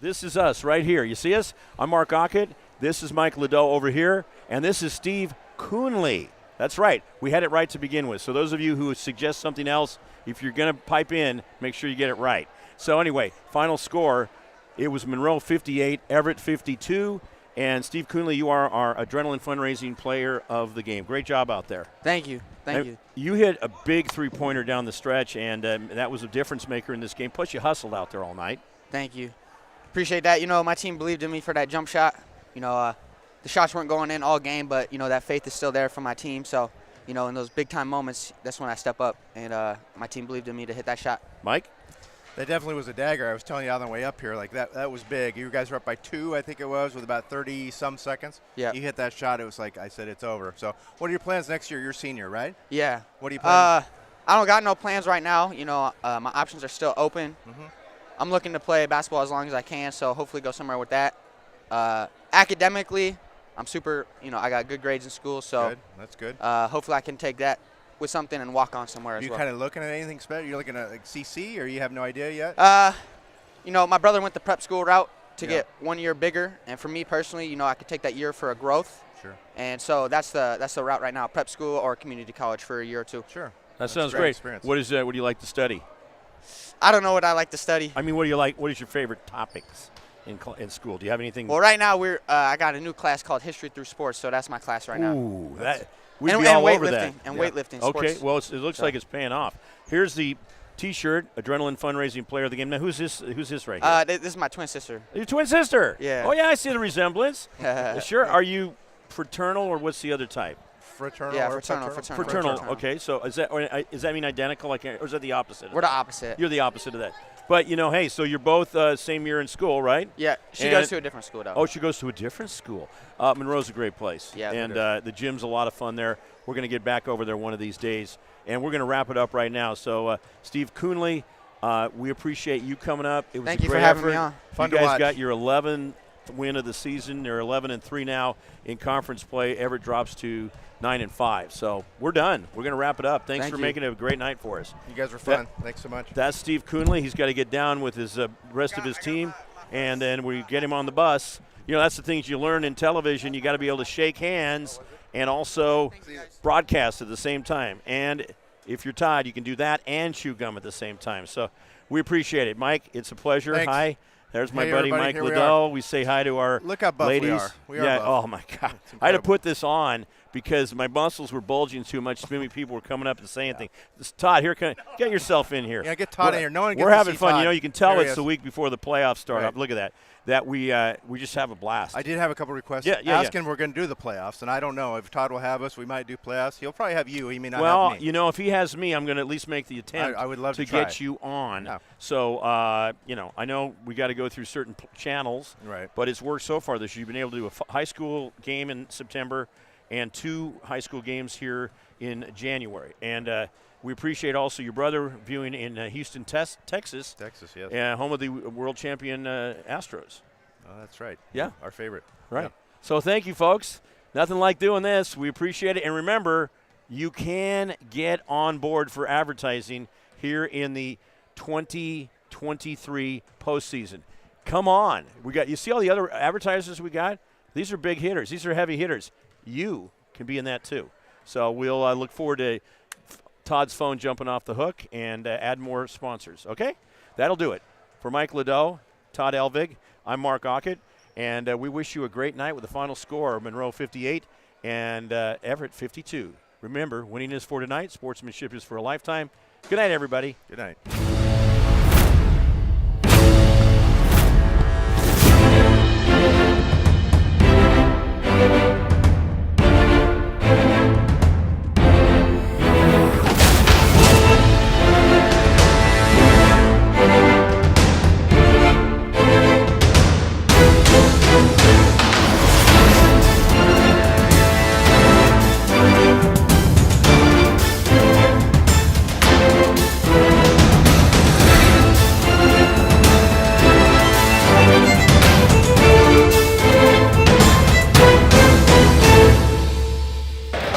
This is us right here. You see us? I'm Mark Aucutt. This is Mike Liddell over here. And this is Steve Coonley. That's right. We had it right to begin with. So those of you who suggest something else, if you're going to pipe in, make sure you get it right. So anyway, final score, it was Monroe 58, Everett 52. And Steve Coonley, you are our Adrenaline Fundraising Player of the Game. Great job out there. Thank you. Thank you. You hit a big three-pointer down the stretch, and that was a difference maker in this game. Plus, you hustled out there all night. Thank you. Appreciate that. You know, my team believed in me for that jump shot. You know, the shots weren't going in all game, but, you know, that faith is still there for my team. So, you know, in those big-time moments, that's when I step up, and my team believed in me to hit that shot. Mike? That definitely was a dagger. I was telling you on the way up here, like that was big. You guys were up by 2, I think it was, with about 30-some seconds. Yeah. You hit that shot, it was like I said, it's over. So what are your plans next year? You're senior, right? Yeah. What are you planning? I don't got no plans right now. You know, my options are still open. Mm-hmm. I'm looking to play basketball as long as I can, so hopefully go somewhere with that. Academically, I'm super, you know, I got good grades in school, so good. That's good. Hopefully I can take that with something and walk on somewhere as well. You kind of looking at anything special? You're looking at like CC, or you have no idea yet? You know, my brother went the prep school route, to get 1 year bigger. And for me personally, you know, I could take that year for a growth. Sure. And so that's the route right now, prep school or community college for a year or two. Sure. That sounds great. What do you like to study? I don't know what I like to study. I mean, what do you like? What is your favorite topics in school? Do you have anything? Well, right now I got a new class called History Through Sports, so that's my class right now. Ooh, we'd be all over that. And weightlifting. Okay, Sports. well, it looks like it's paying off. Here's the T-shirt, Adrenaline Fundraising Player of the Game. Now, who's this right here? This is my twin sister. Your twin sister? Yeah. Oh, yeah, I see the resemblance. Sure. Are you fraternal, or what's the other type? Fraternal. Yeah, or fraternal. Okay, so does that mean identical? Or is that the opposite? We're the opposite. You're the opposite of that. But, you know, hey, so you're both same year in school, right? Yeah, she goes to a different school, though. Oh, she goes to a different school. Monroe's a great place. Yeah. And the gym's a lot of fun there. We're going to get back over there one of these days. And we're going to wrap it up right now. So, Steve Coonley, we appreciate you coming up. It was Thank a you great for having effort. me on. Fun you to guys watch. got your 11th win of the season. They're 11-3 now in conference play. Everett drops to 9-5. So we're done. We're going to wrap it up. Thanks for making it a great night for us. You guys were fun. Thanks so much. That's Steve Coonley. He's got to get down with his rest of his team, and then we get him on the bus. You know, that's the things you learn in television. You got to be able to shake hands and also broadcast at the same time. And if you're tied, you can do that and chew gum at the same time. So we appreciate it. Mike, it's a pleasure. Thanks. Hi. There's my buddy everybody. Mike Here we Liddell. We say hi to our Look how buff ladies. we are. We are yeah. buff. Oh my God. I had to put this on because my muscles were bulging too much. Too many people were coming up and saying things. Todd, here, get yourself in here. Yeah, get Todd in here. No one gets We're to having see fun. Todd. You know, you can tell There he it's is. the week before the playoffs start Right. up. Look at that. We just have a blast. I did have a couple requests. Yeah. Asking we're going to do the playoffs, and I don't know if Todd will have us. We might do playoffs. He'll probably have you. He may not have me. You know, if he has me, I'm going to at least make the attempt. I would love to get try. you on. Yeah. So, you know, I know we got to go through certain channels, right? But it's worked so far this year. You've been able to do a high school game in September and 2 high school games here in January. And we appreciate also your brother viewing in Houston, Texas. Texas, yes. Home of the world champion Astros. Oh, that's right. Yeah. Our favorite. Right. Yeah. So thank you, folks. Nothing like doing this. We appreciate it. And remember, you can get on board for advertising here in the 2023 postseason. Come on. You see all the other advertisers we got? These are big hitters. These are heavy hitters. You can be in that too. So we'll look forward to Todd's phone jumping off the hook and add more sponsors. Okay? That'll do it. For Mike Liddell, Todd Elvig, I'm Mark Aucutt, and we wish you a great night with the final score of Monroe 58 and Everett 52. Remember, winning is for tonight. Sportsmanship is for a lifetime. Good night, everybody. Good night.